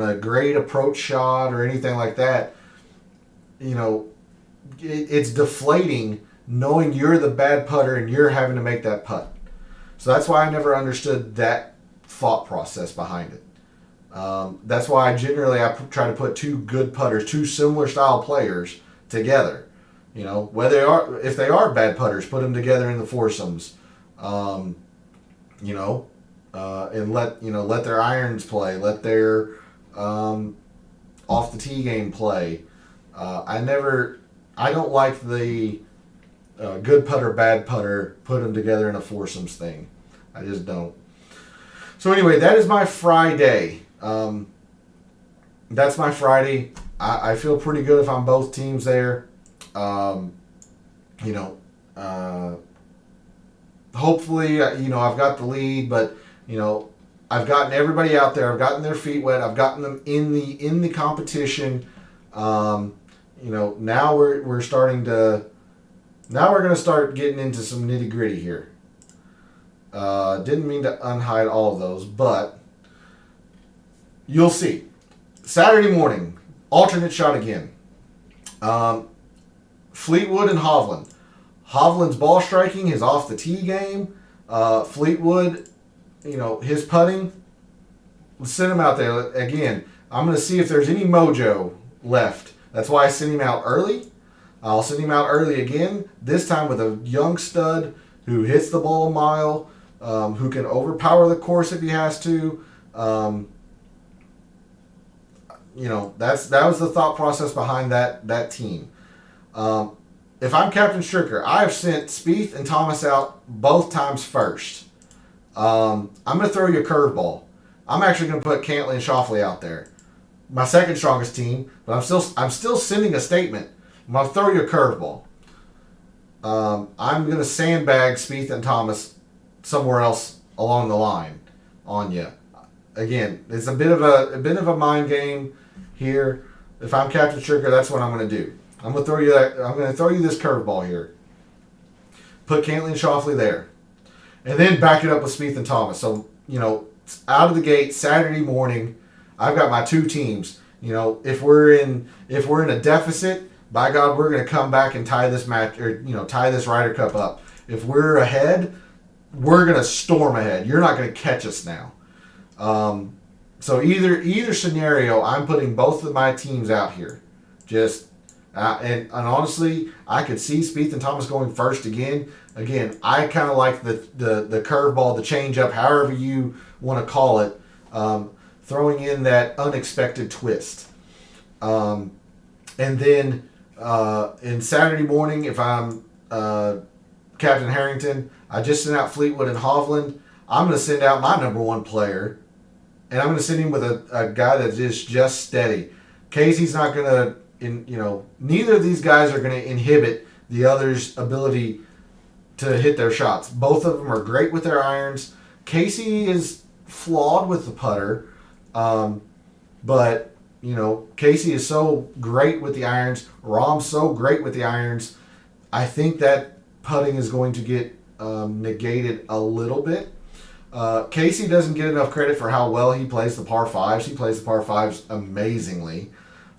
a great approach shot or anything like that. It's deflating knowing you're the bad putter and you're having to make that putt. So that's why I never understood that thought process behind it. That's why I try to put two good putters, two similar style players together. If they are bad putters, put them together in the foursomes. And let their irons play, let their off the tee game play. I don't like the good putter, bad putter, put them together in a foursomes thing. I just don't. So anyway, that is my Friday. That's my Friday. I feel pretty good if I'm both teams there. Hopefully, I've got the lead, but I've gotten everybody out there. I've gotten their feet wet. I've gotten them in the competition. Now we're going to start getting into some nitty gritty here. Didn't mean to unhide all of those, but you'll see. Saturday morning, alternate shot again. Fleetwood and Hovland. Hovland's ball striking, his off the tee game. Fleetwood, his putting. Let's send him out there again. I'm going to see if there's any mojo left. That's why I sent him out early. I'll send him out early again. This time with a young stud who hits the ball a mile, who can overpower the course if he has to. That was the thought process behind that team. If I'm Captain Stricker, I have sent Spieth and Thomas out both times first. I'm going to throw you a curveball. I'm actually going to put Cantlay and Schauffele out there. My second strongest team, but I'm still sending a statement. I'm going to throw you a curveball. I'm going to sandbag Spieth and Thomas somewhere else along the line on you. Again, it's a bit of a mind game here. If I'm Captain Stricker, that's what I'm going to do. I'm going to throw you this curveball here. Put Cantlay and Schauffele there. And then back it up with Spieth and Thomas. So, out of the gate, Saturday morning, I've got my two teams. If we're in a deficit, by God, we're going to come back and tie this match or tie this Ryder Cup up. If we're ahead, we're going to storm ahead. You're not going to catch us now. So either scenario, I'm putting both of my teams out here. And honestly, I could see Spieth and Thomas going first again. Again, I kind of like the curveball, the change up, however you want to call it. throwing in that unexpected twist. And then in Saturday morning, if I'm Captain Harrington, I just sent out Fleetwood and Hovland. I'm going to send out my number one player, and I'm going to send him with a guy that is just steady. Casey's not going to, neither of these guys are going to inhibit the other's ability to hit their shots. Both of them are great with their irons. Casey is flawed with the putter, but Casey is so great with the irons. Rahm's so great with the irons. I think that putting is going to get negated a little bit. Casey doesn't get enough credit for how well he plays the par fives. He plays the par fives amazingly.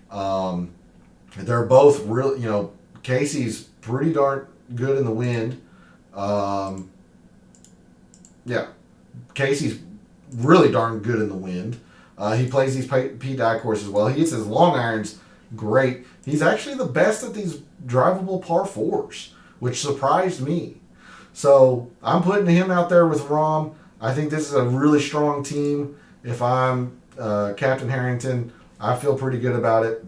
They're both really, Casey's pretty darn good in the wind. Casey's really darn good in the wind. He plays these P-Dye courses well. He hits his long irons great. He's actually the best at these drivable par fours, which surprised me. So I'm putting him out there with Rahm. I think this is a really strong team. If I'm Captain Harrington, I feel pretty good about it.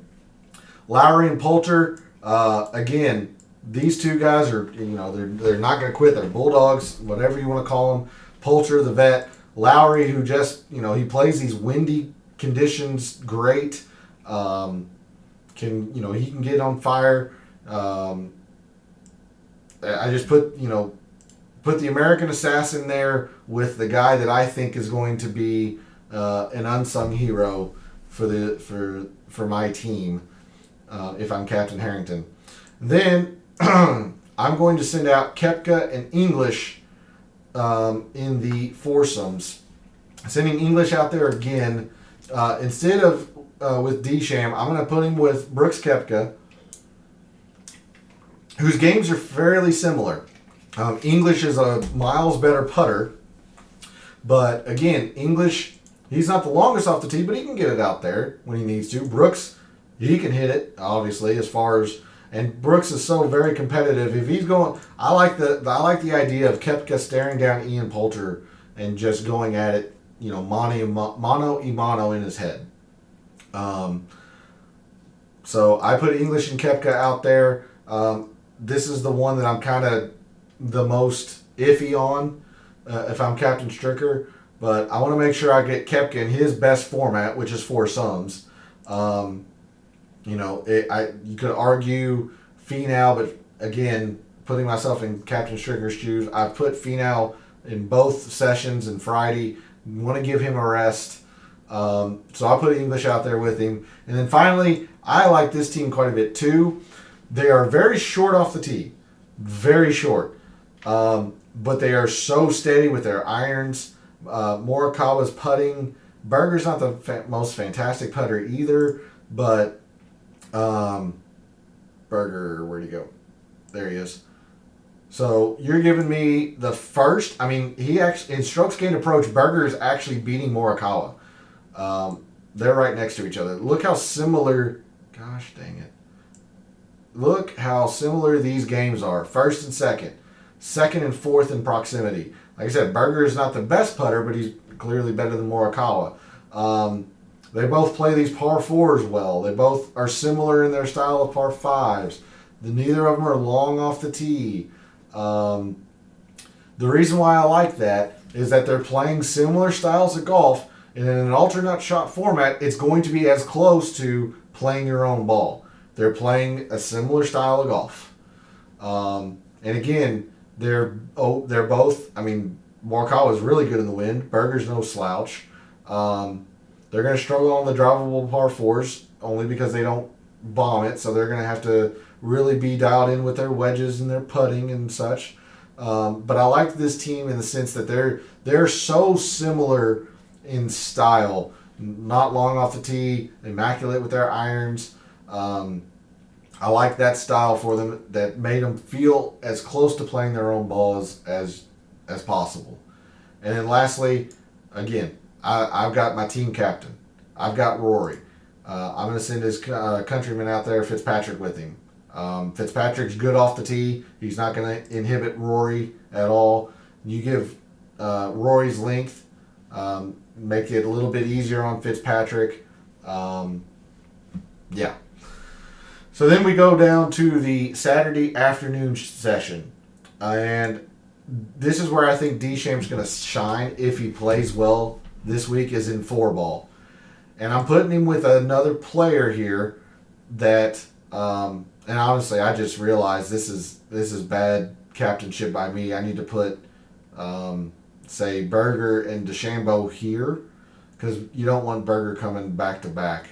Lowry and Poulter, again, these two guys are, they're not going to quit. They're bulldogs, whatever you want to call them. Poulter, the vet. Lowry, who just, he plays these windy conditions great. He can get on fire. I just put the American Assassin there with the guy that I think is going to be an unsung hero for my team if I'm Captain Harrington. Then I'm going to send out Koepka and English in the foursomes. Sending English out there again. Instead of with Desham, I'm going to put him with Brooks Koepka, whose games are fairly similar. English is a miles better putter. But again, English, he's not the longest off the tee, but he can get it out there when he needs to. Brooks, he can hit it, obviously, and Brooks is so very competitive. If he's going, I like the idea of Koepka staring down Ian Poulter and just going at it, mano a mano in his head. So I put English and Koepka out there. This is the one that I'm kind of the most iffy on if I'm Captain Stricker. But I want to make sure I get Koepka in his best format, which is foursomes. You could argue Finau, but again, putting myself in Captain Stricker's shoes, I put Finau in both sessions and Friday. Want to give him a rest. So I'll put English out there with him. And then finally, I like this team quite a bit too. They are very short off the tee. Very short. But they are so steady with their irons. Morikawa's putting. Berger's not the most fantastic putter either, but Berger, where'd he go? There he is. So you're giving me the first. I mean, he actually in strokes gained approach, Berger is actually beating Morikawa. They're right next to each other. Look how similar. Gosh dang it! Look how similar these games are. First and second and fourth in proximity. Like I said, Berger is not the best putter, but he's clearly better than Morikawa. They both play these par fours well. They both are similar in their style of par fives. Neither of them are long off the tee. The reason why I like that is that they're playing similar styles of golf, and in an alternate shot format, it's going to be as close to playing your own ball. They're playing a similar style of golf. And again, they're both, Morikawa is really good in the wind. Berger's no slouch. They're going to struggle on the drivable par fours only because they don't bomb it, so they're going to have to really be dialed in with their wedges and their putting and such. But I like this team in the sense that they're so similar in style. Not long off the tee, immaculate with their irons. I like that style for them that made them feel as close to playing their own ball as possible. And then lastly, again, I've got my team captain. I've got Rory. I'm going to send his countryman out there, Fitzpatrick, with him. Fitzpatrick's good off the tee. He's not going to inhibit Rory at all. You give Rory's length. make it a little bit easier on Fitzpatrick. Yeah. So then we go down to the Saturday afternoon session. And this is where I think Deshamp's going to shine if he plays well this week, is in 4-ball. And I'm putting him with another player here that, and honestly, I just realized this is bad captainship by me. I need to put, say, Berger and DeChambeau here, because you don't want Berger coming back to back.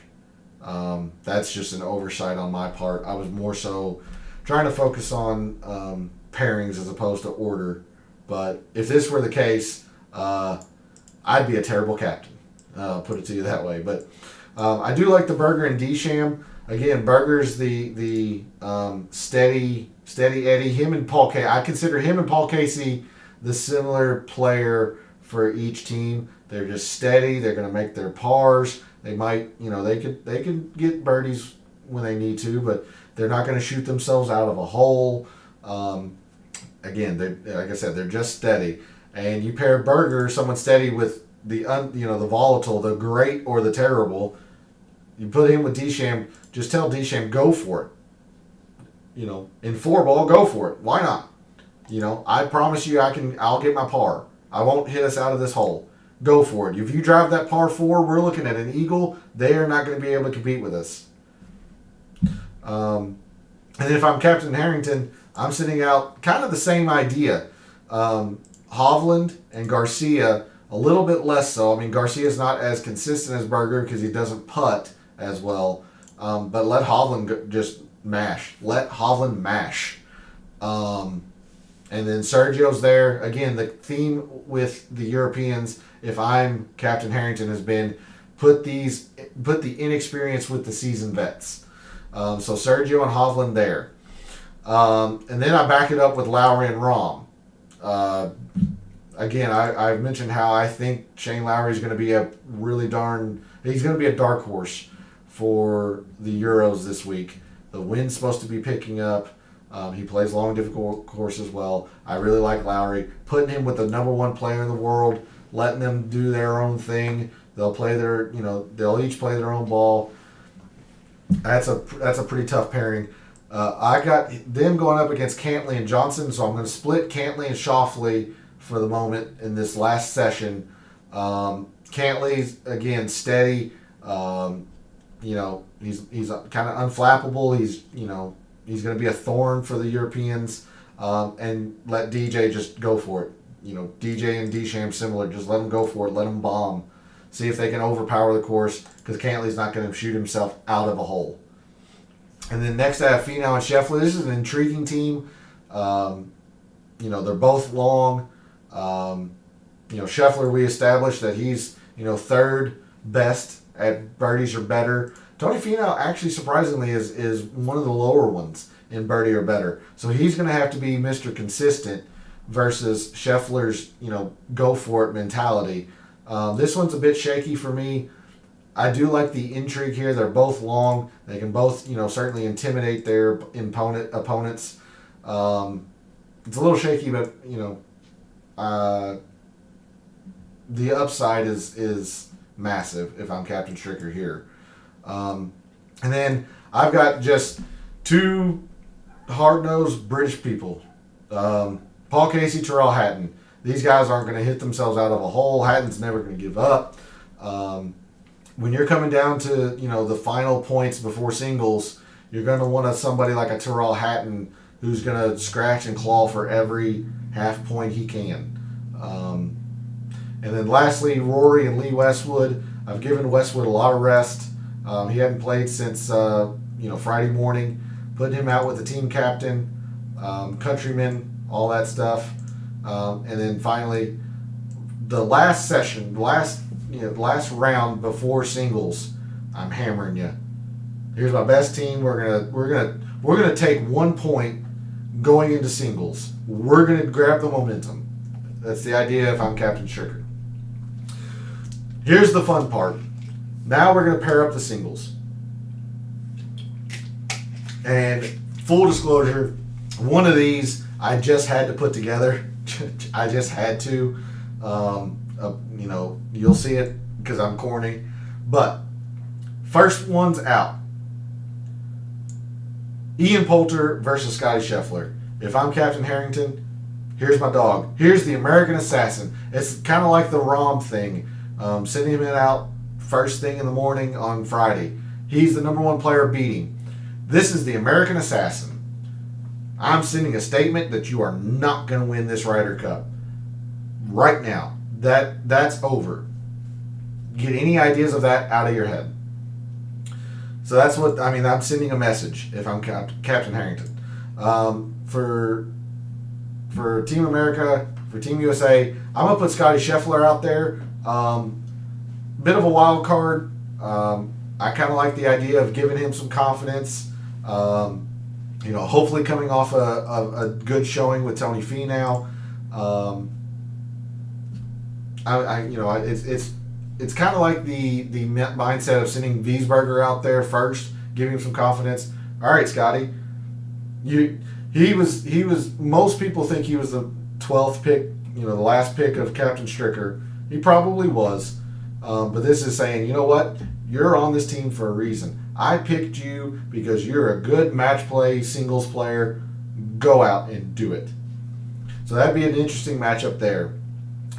That's just an oversight on my part. I was more so trying to focus on pairings as opposed to order. But if this were the case, I'd be a terrible captain. Put it to you that way. But I do like the Berger and Deschamps. Again, Berger's the steady Eddie. Him and Paul Casey. I consider him and Paul Casey the similar player for each team. They're just steady. They're going to make their pars. They might, they could get birdies when they need to, but they're not going to shoot themselves out of a hole. Again, like I said, they're just steady. And you pair Berger, someone steady, with the volatile, the great or the terrible. You put him with Deschamps. Just tell Deschamps, go for it. In 4-ball, go for it. Why not? I promise you, I'll get my par. I won't hit us out of this hole. Go for it. If you drive that par 4, we're looking at an eagle. They are not going to be able to compete with us. And then if I'm Captain Harrington, I'm sending out kind of the same idea. Hovland and Garcia, a little bit less so. I mean, Garcia's not as consistent as Berger because he doesn't putt as well. But let Hovland just mash. Let Hovland mash. And then Sergio's there. Again, the theme with the Europeans, if I'm Captain Harrington, has been put the inexperience with the seasoned vets. So Sergio and Hovland there. And then I back it up with Lowry and Rahm. Again, I've mentioned how I think Shane Lowry is going to be he's going to be a dark horse for the Euros this week. The wind's supposed to be picking up. He plays long, difficult course as well. I really like Lowry. Putting him with the number 1 player in the world, letting them do their own thing. They'll play they'll each play their own ball. That's a pretty tough pairing. I got them going up against Cantley and Johnson, so I'm going to split Cantley and Schauffele for the moment in this last session. Cantley's, again, steady. He's kind of unflappable. He's going to be a thorn for the Europeans, and let DJ just go for it. DJ and Deschamps similar. Just let them go for it. Let them bomb. See if they can overpower the course, because Cantley's not going to shoot himself out of a hole. And then next I have Finau and Scheffler. This is an intriguing team. They're both long. Scheffler, we established that he's, third best at birdies or better. Tony Finau actually surprisingly is one of the lower ones in birdie or better. So he's going to have to be Mr. Consistent versus Scheffler's, go for it mentality. This one's a bit shaky for me. I do like the intrigue here. They're both long. They can both, certainly intimidate their opponents. It's a little shaky, but, the upside is massive if I'm Captain Stricker here. And then I've got just 2 hard-nosed British people. Paul Casey, Tyrrell Hatton. These guys aren't going to hit themselves out of a hole. Hatton's never going to give up. When you're coming down to, the final points before singles, you're going to want somebody like a Tyrrell Hatton who's going to scratch and claw for every half point he can. And then lastly, Rory and Lee Westwood. I've given Westwood a lot of rest. He hadn't played since Friday morning. Putting him out with the team captain, countryman, all that stuff. And then finally, the last session, last round before singles, I'm hammering you. Here's my best team. We're gonna take 1 point going into singles. We're gonna grab the momentum. That's the idea if I'm Captain Stricker. Here's the fun part. Now we're going to pair up the singles. And full disclosure, one of these I just had to put together. I just had to. You'll see it because I'm corny. But first one's out. Ian Poulter versus Scotty Scheffler. If I'm Captain Harrington, here's my dog. Here's the American Assassin. It's kind of like the ROM thing. Sending him out first thing in the morning on Friday. He's the number one player beating. This is the American Assassin. I'm sending a statement that you are not going to win this Ryder Cup. Right now. That's over. Get any ideas of that out of your head. So that's what, I'm sending a message if I'm Captain Harrington. For Team America, for Team USA, I'm going to put Scotty Scheffler out there. Bit of a wild card. I kind of like the idea of giving him some confidence. Hopefully coming off a good showing with Tony Finau. It's kind of like the mindset of sending Wiesberger out there first, giving him some confidence. All right, Scotty, he was. Most people think he was the 12th pick, the last pick of Captain Stricker. He probably was, but this is saying, you know what? You're on this team for a reason. I picked you because you're a good match play singles player. Go out and do it. So that'd be an interesting matchup there.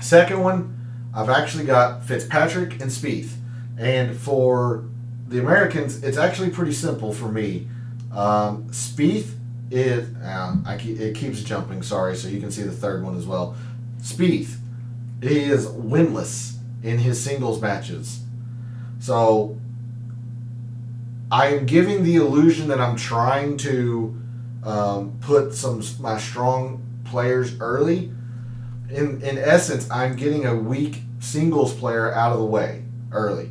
Second one, I've actually got Fitzpatrick and Spieth. And for the Americans, it's actually pretty simple for me. Spieth is... it keeps jumping, sorry, so you can see the third one as well. Spieth, he is winless in his singles matches. So I am giving the illusion that I'm trying to put my strong players early. In essence, I'm getting a weak singles player out of the way early.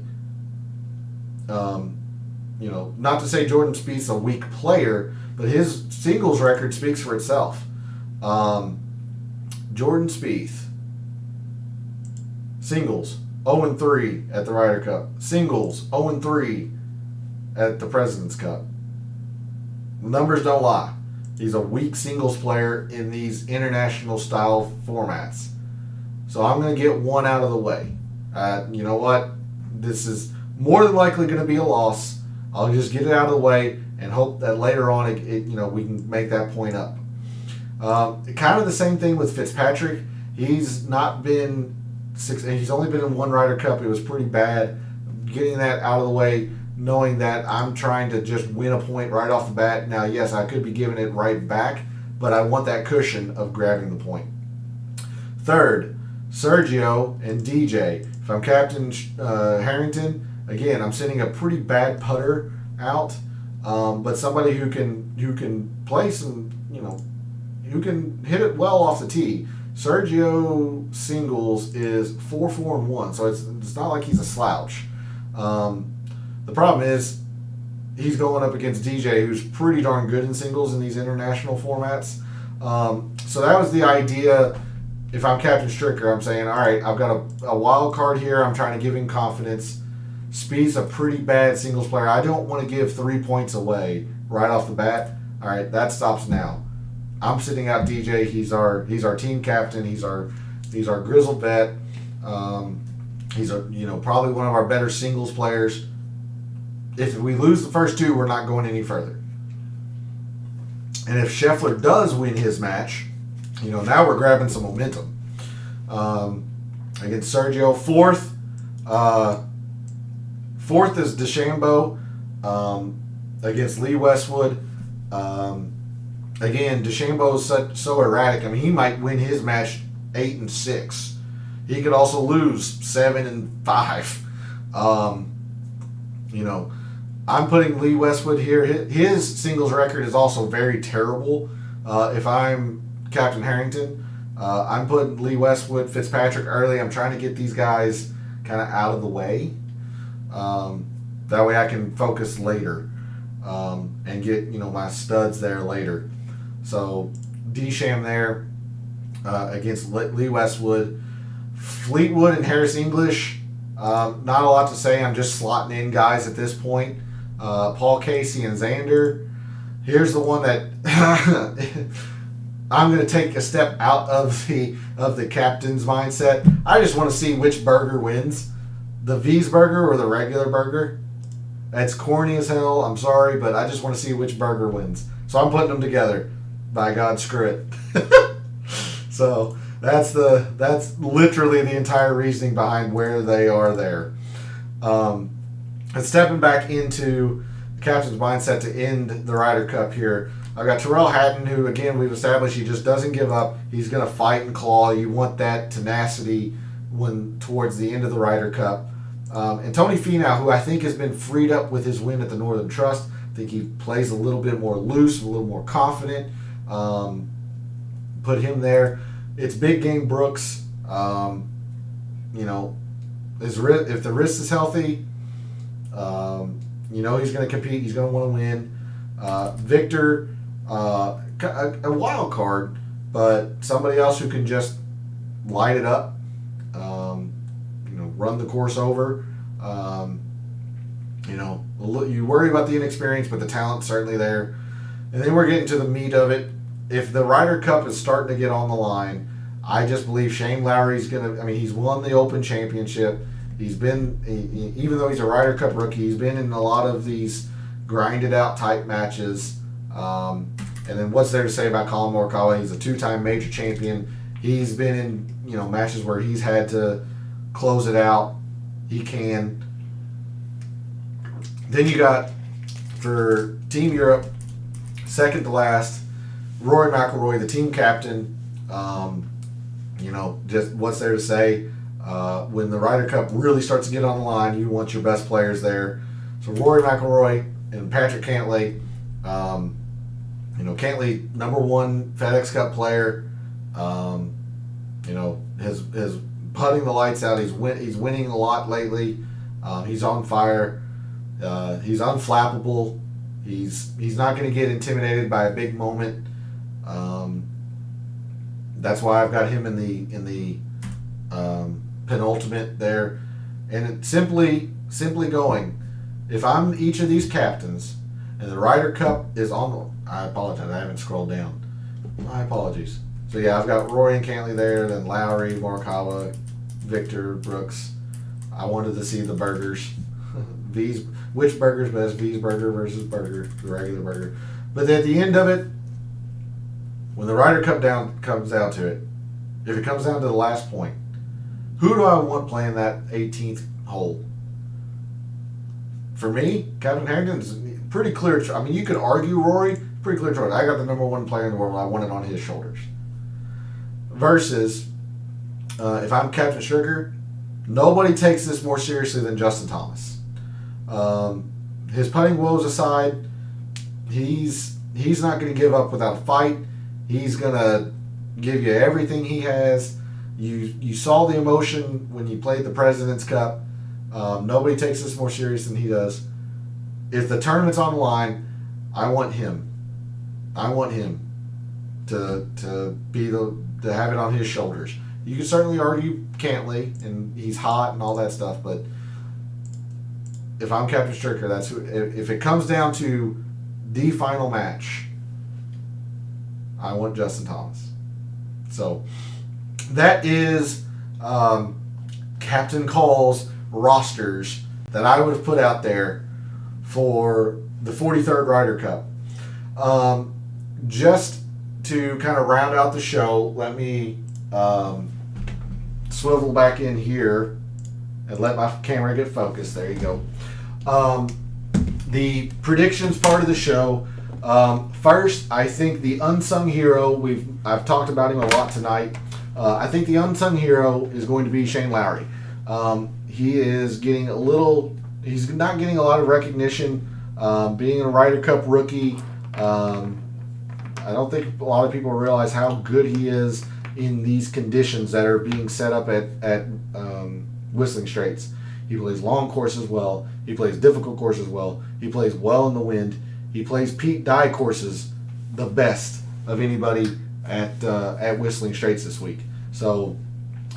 Not to say Jordan Spieth's a weak player, but his singles record speaks for itself. Jordan Spieth, singles 0-3 at the Ryder Cup, singles 0-3 at the President's Cup. The numbers don't lie. He's a weak singles player in these international style formats. So I'm going to get one out of the way. You know what? This is more than likely going to be a loss. I'll just get it out of the way and hope that later on we can make that point up. Kind of the same thing with Fitzpatrick. He's only been in one Ryder Cup. It was pretty bad. Getting that out of the way, knowing that I'm trying to just win a point right off the bat. Now, yes, I could be giving it right back, but I want that cushion of grabbing the point. Third, Sergio and DJ. If I'm Captain Harrington, again, I'm sending a pretty bad putter out, but somebody who can play some, who can hit it well off the tee. Sergio singles is 4-4-1, so it's not like he's a slouch. The problem is he's going up against DJ, who's pretty darn good in singles in these international formats. So that was the idea. If I'm Captain Stricker, I'm saying, all right, I've got a wild card here. I'm trying to give him confidence. Speed's a pretty bad singles player. I don't want to give 3 points away right off the bat. All right, that stops now. I'm sitting out DJ. He's our team captain. He's our grizzled vet. He's probably one of our better singles players. If we lose the first two, we're not going any further. And if Scheffler does win his match, now we're grabbing some momentum. Against Sergio, fourth is DeChambeau against Lee Westwood. Again, DeChambeau is so erratic. He might win his match 8-6. He could also lose 7-5. I'm putting Lee Westwood here. His singles record is also very terrible. If I'm Captain Harrington, I'm putting Lee Westwood, Fitzpatrick early. I'm trying to get these guys kind of out of the way. That way I can focus later and get my studs there later. So DeChambeau there against Lee Westwood. Fleetwood and Harris English. Not a lot to say. I'm just slotting in guys at this point. Paul Casey and Xander. Here's the one that I'm going to take a step out of the captain's mindset. I just want to see which burger wins, the V's burger or the regular burger. That's corny as hell. I'm sorry, but I just want to see which burger wins. So I'm putting them together. By God, screw it. So that's literally the entire reasoning behind where they are there. And stepping back into the captain's mindset to end the Ryder Cup here, I've got Tyrrell Hatton, who, again, we've established he just doesn't give up. He's going to fight and claw. You want that tenacity when towards the end of the Ryder Cup. And Tony Finau, who I think has been freed up with his win at the Northern Trust. I think he plays a little bit more loose, a little more confident. Put him there. It's big game Brooks. If the wrist is healthy, he's going to compete. He's going to want to win. Victor, a wild card, but somebody else who can just light it up. Run the course over. You worry about the inexperience, but the talent's certainly there. And then we're getting to the meat of it. If the Ryder Cup is starting to get on the line, I just believe Shane Lowry's he's won the Open Championship. He's been, even though he's a Ryder Cup rookie, he's been in a lot of these grinded out type matches. And then what's there to say about Colin Morikawa? He's a two-time major champion. He's been in, matches where he's had to close it out. He can. Then you got, for Team Europe, second to last, Rory McIlroy, the team captain. Just what's there to say? When the Ryder Cup really starts to get on the line, you want your best players there. So Rory McIlroy and Patrick Cantlay. Cantlay, number one FedEx Cup player. His putting the lights out. He's winning a lot lately. He's on fire. He's unflappable. He's not going to get intimidated by a big moment. That's why I've got him in the penultimate there. And it's simply going. If I'm each of these captains and the Ryder Cup is on, I apologize. I haven't scrolled down. My apologies. So yeah, I've got Rory and Cantlay there, then Lowry, Morikawa, Victor, Brooks. I wanted to see the burgers. Which burger's best? V's burger versus burger, the regular burger. But at the end of it, when the Ryder Cup comes down to it, if it comes down to the last point, who do I want playing that 18th hole? For me, Kevin Harrington's pretty clear. You could argue Rory, pretty clear choice. I got the number one player in the world. I want it on his shoulders. Versus, if I'm Captain Sugar, nobody takes this more seriously than Justin Thomas. His putting woes aside, he's not going to give up without a fight. He's going to give you everything he has. You saw the emotion when you played the President's Cup. Nobody takes this more serious than he does. If the tournament's on the line, I want him. I want him to have it on his shoulders. You can certainly argue Cantlay, and he's hot and all that stuff, but if I'm Captain Stricker, that's who. If it comes down to the final match, I want Justin Thomas. So that is Captain Call's rosters that I would have put out there for the 43rd Ryder Cup. Just to kind of round out the show, let me swivel back in here and let my camera get focused. There you go. The predictions part of the show. First, I think the unsung hero, I've talked about him a lot tonight. I think the unsung hero is going to be Shane Lowry. He is getting he's not getting a lot of recognition. Being a Ryder Cup rookie, I don't think a lot of people realize how good he is in these conditions that are being set up at Whistling Straits. He plays long courses well. He plays difficult courses well. He plays well in the wind. He plays Pete Dye courses the best of anybody at Whistling Straits this week. So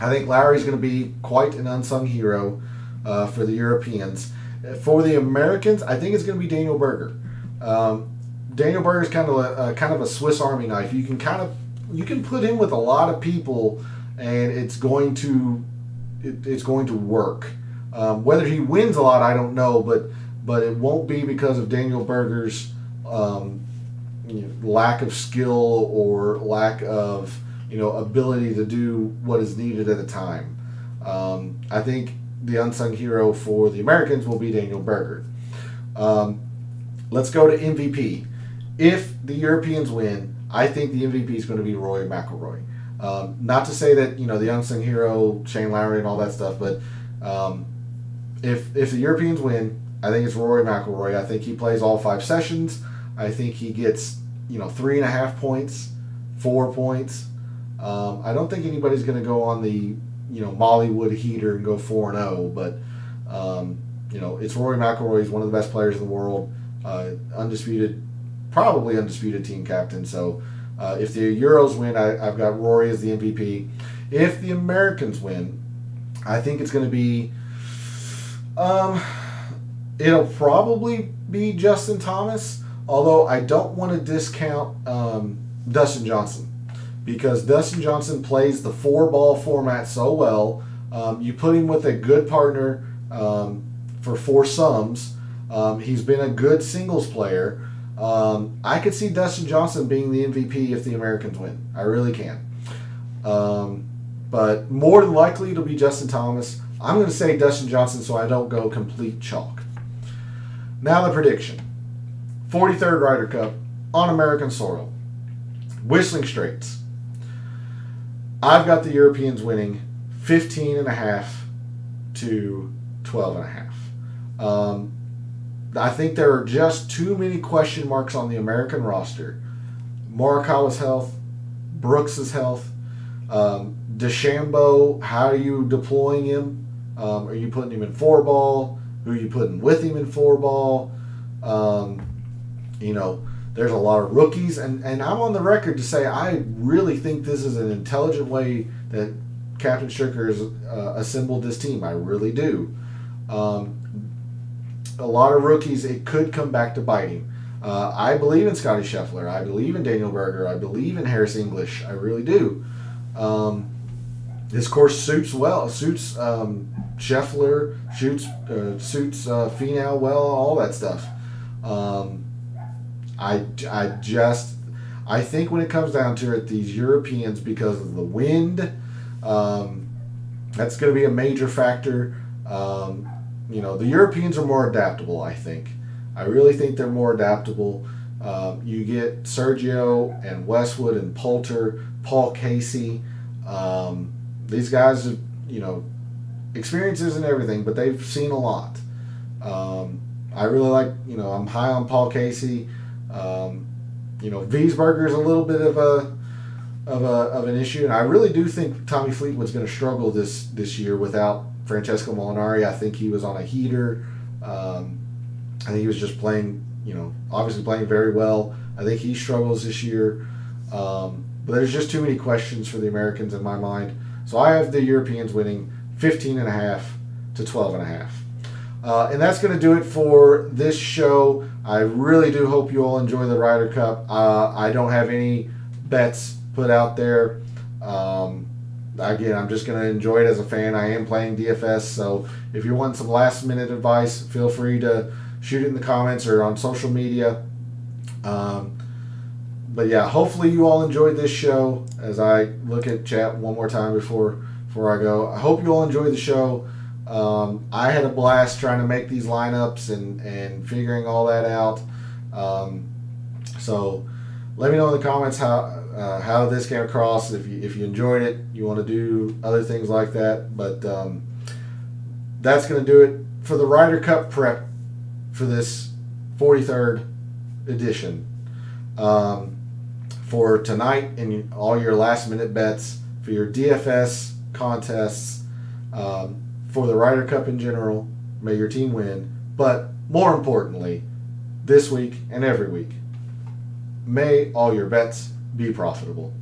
I think Lowry's going to be quite an unsung hero for the Europeans. For the Americans, I think it's going to be Daniel Berger. Daniel Berger is kind of a Swiss Army knife. You can kind of you can put him with a lot of people, and it's going to work. Whether he wins a lot, I don't know, but it won't be because of Daniel Berger's lack of skill or lack of ability to do what is needed at a time. I think the unsung hero for the Americans will be Daniel Berger. Let's go to MVP. If the Europeans win, I think the MVP is going to be Rory McIlroy. Not to say that the unsung hero, Shane Lowry, and all that stuff, but if the Europeans win, I think it's Rory McIlroy. I think he plays all 5 sessions. I think he gets 3.5 points, 4 points. I don't think anybody's going to go on the Mollywood heater and go 4-0, but it's Rory McIlroy. He's one of the best players in the world, probably undisputed team captain. So if the Euros win, I've got Rory as the MVP. If the Americans win, I think it's going to be it'll probably be Justin Thomas, although I don't want to discount Dustin Johnson, because Dustin Johnson plays the 4-ball format so well. You put him with a good partner for 4 sums. He's been a good singles player. I could see Dustin Johnson being the MVP if the Americans win. I really can. But more than likely it'll be Justin Thomas. I'm going to say Dustin Johnson so I don't go complete chalk. Now the prediction. 43rd Ryder Cup on American soil. Whistling Straits. I've got the Europeans winning 15.5 to 12.5. I think there are just too many question marks on the American roster. Morikawa's health, Brooks's health, DeChambeau, how are you deploying him? Are you putting him in 4-ball? Who are you putting with him in 4-ball? There's a lot of rookies, and I'm on the record to say I really think this is an intelligent way that Captain Stricker has assembled this team. I really do. A lot of rookies, it could come back to bite him. I believe in Scotty Scheffler. I believe in Daniel Berger. I believe in Harris English. I really do. This course suits Scheffler, suits Finau well, all that stuff. I think when it comes down to it, these Europeans, because of the wind, that's going to be a major factor. The Europeans are more adaptable, I think. I really think they're more adaptable. You get Sergio and Westwood and Poulter, Paul Casey. These guys have, experiences and everything, but they've seen a lot. I really like, I'm high on Paul Casey. Wiesberger is a little bit of an issue, and I really do think Tommy Fleetwood's going to struggle this year without Francesco Molinari. I think he was on a heater. I think he was just playing, obviously playing very well. I think he struggles this year. But there's just too many questions for the Americans in my mind. So I have the Europeans winning 15.5 to 12.5. And that's going to do it for this show. I really do hope you all enjoy the Ryder Cup. I don't have any bets put out there. Again, I'm just going to enjoy it as a fan. I am playing DFS, so if you want some last-minute advice, feel free to shoot it in the comments or on social media. But yeah, hopefully you all enjoyed this show. As I look at chat one more time before I go, I hope you all enjoyed the show. I had a blast trying to make these lineups and figuring all that out. So let me know in the comments how this came across. If you enjoyed it, you want to do other things like that. But that's going to do it for the Ryder Cup prep for this 43rd edition. For tonight and all your last minute bets for your DFS contests, for the Ryder Cup in general, may your team win. But more importantly, this week and every week, may all your bets be profitable.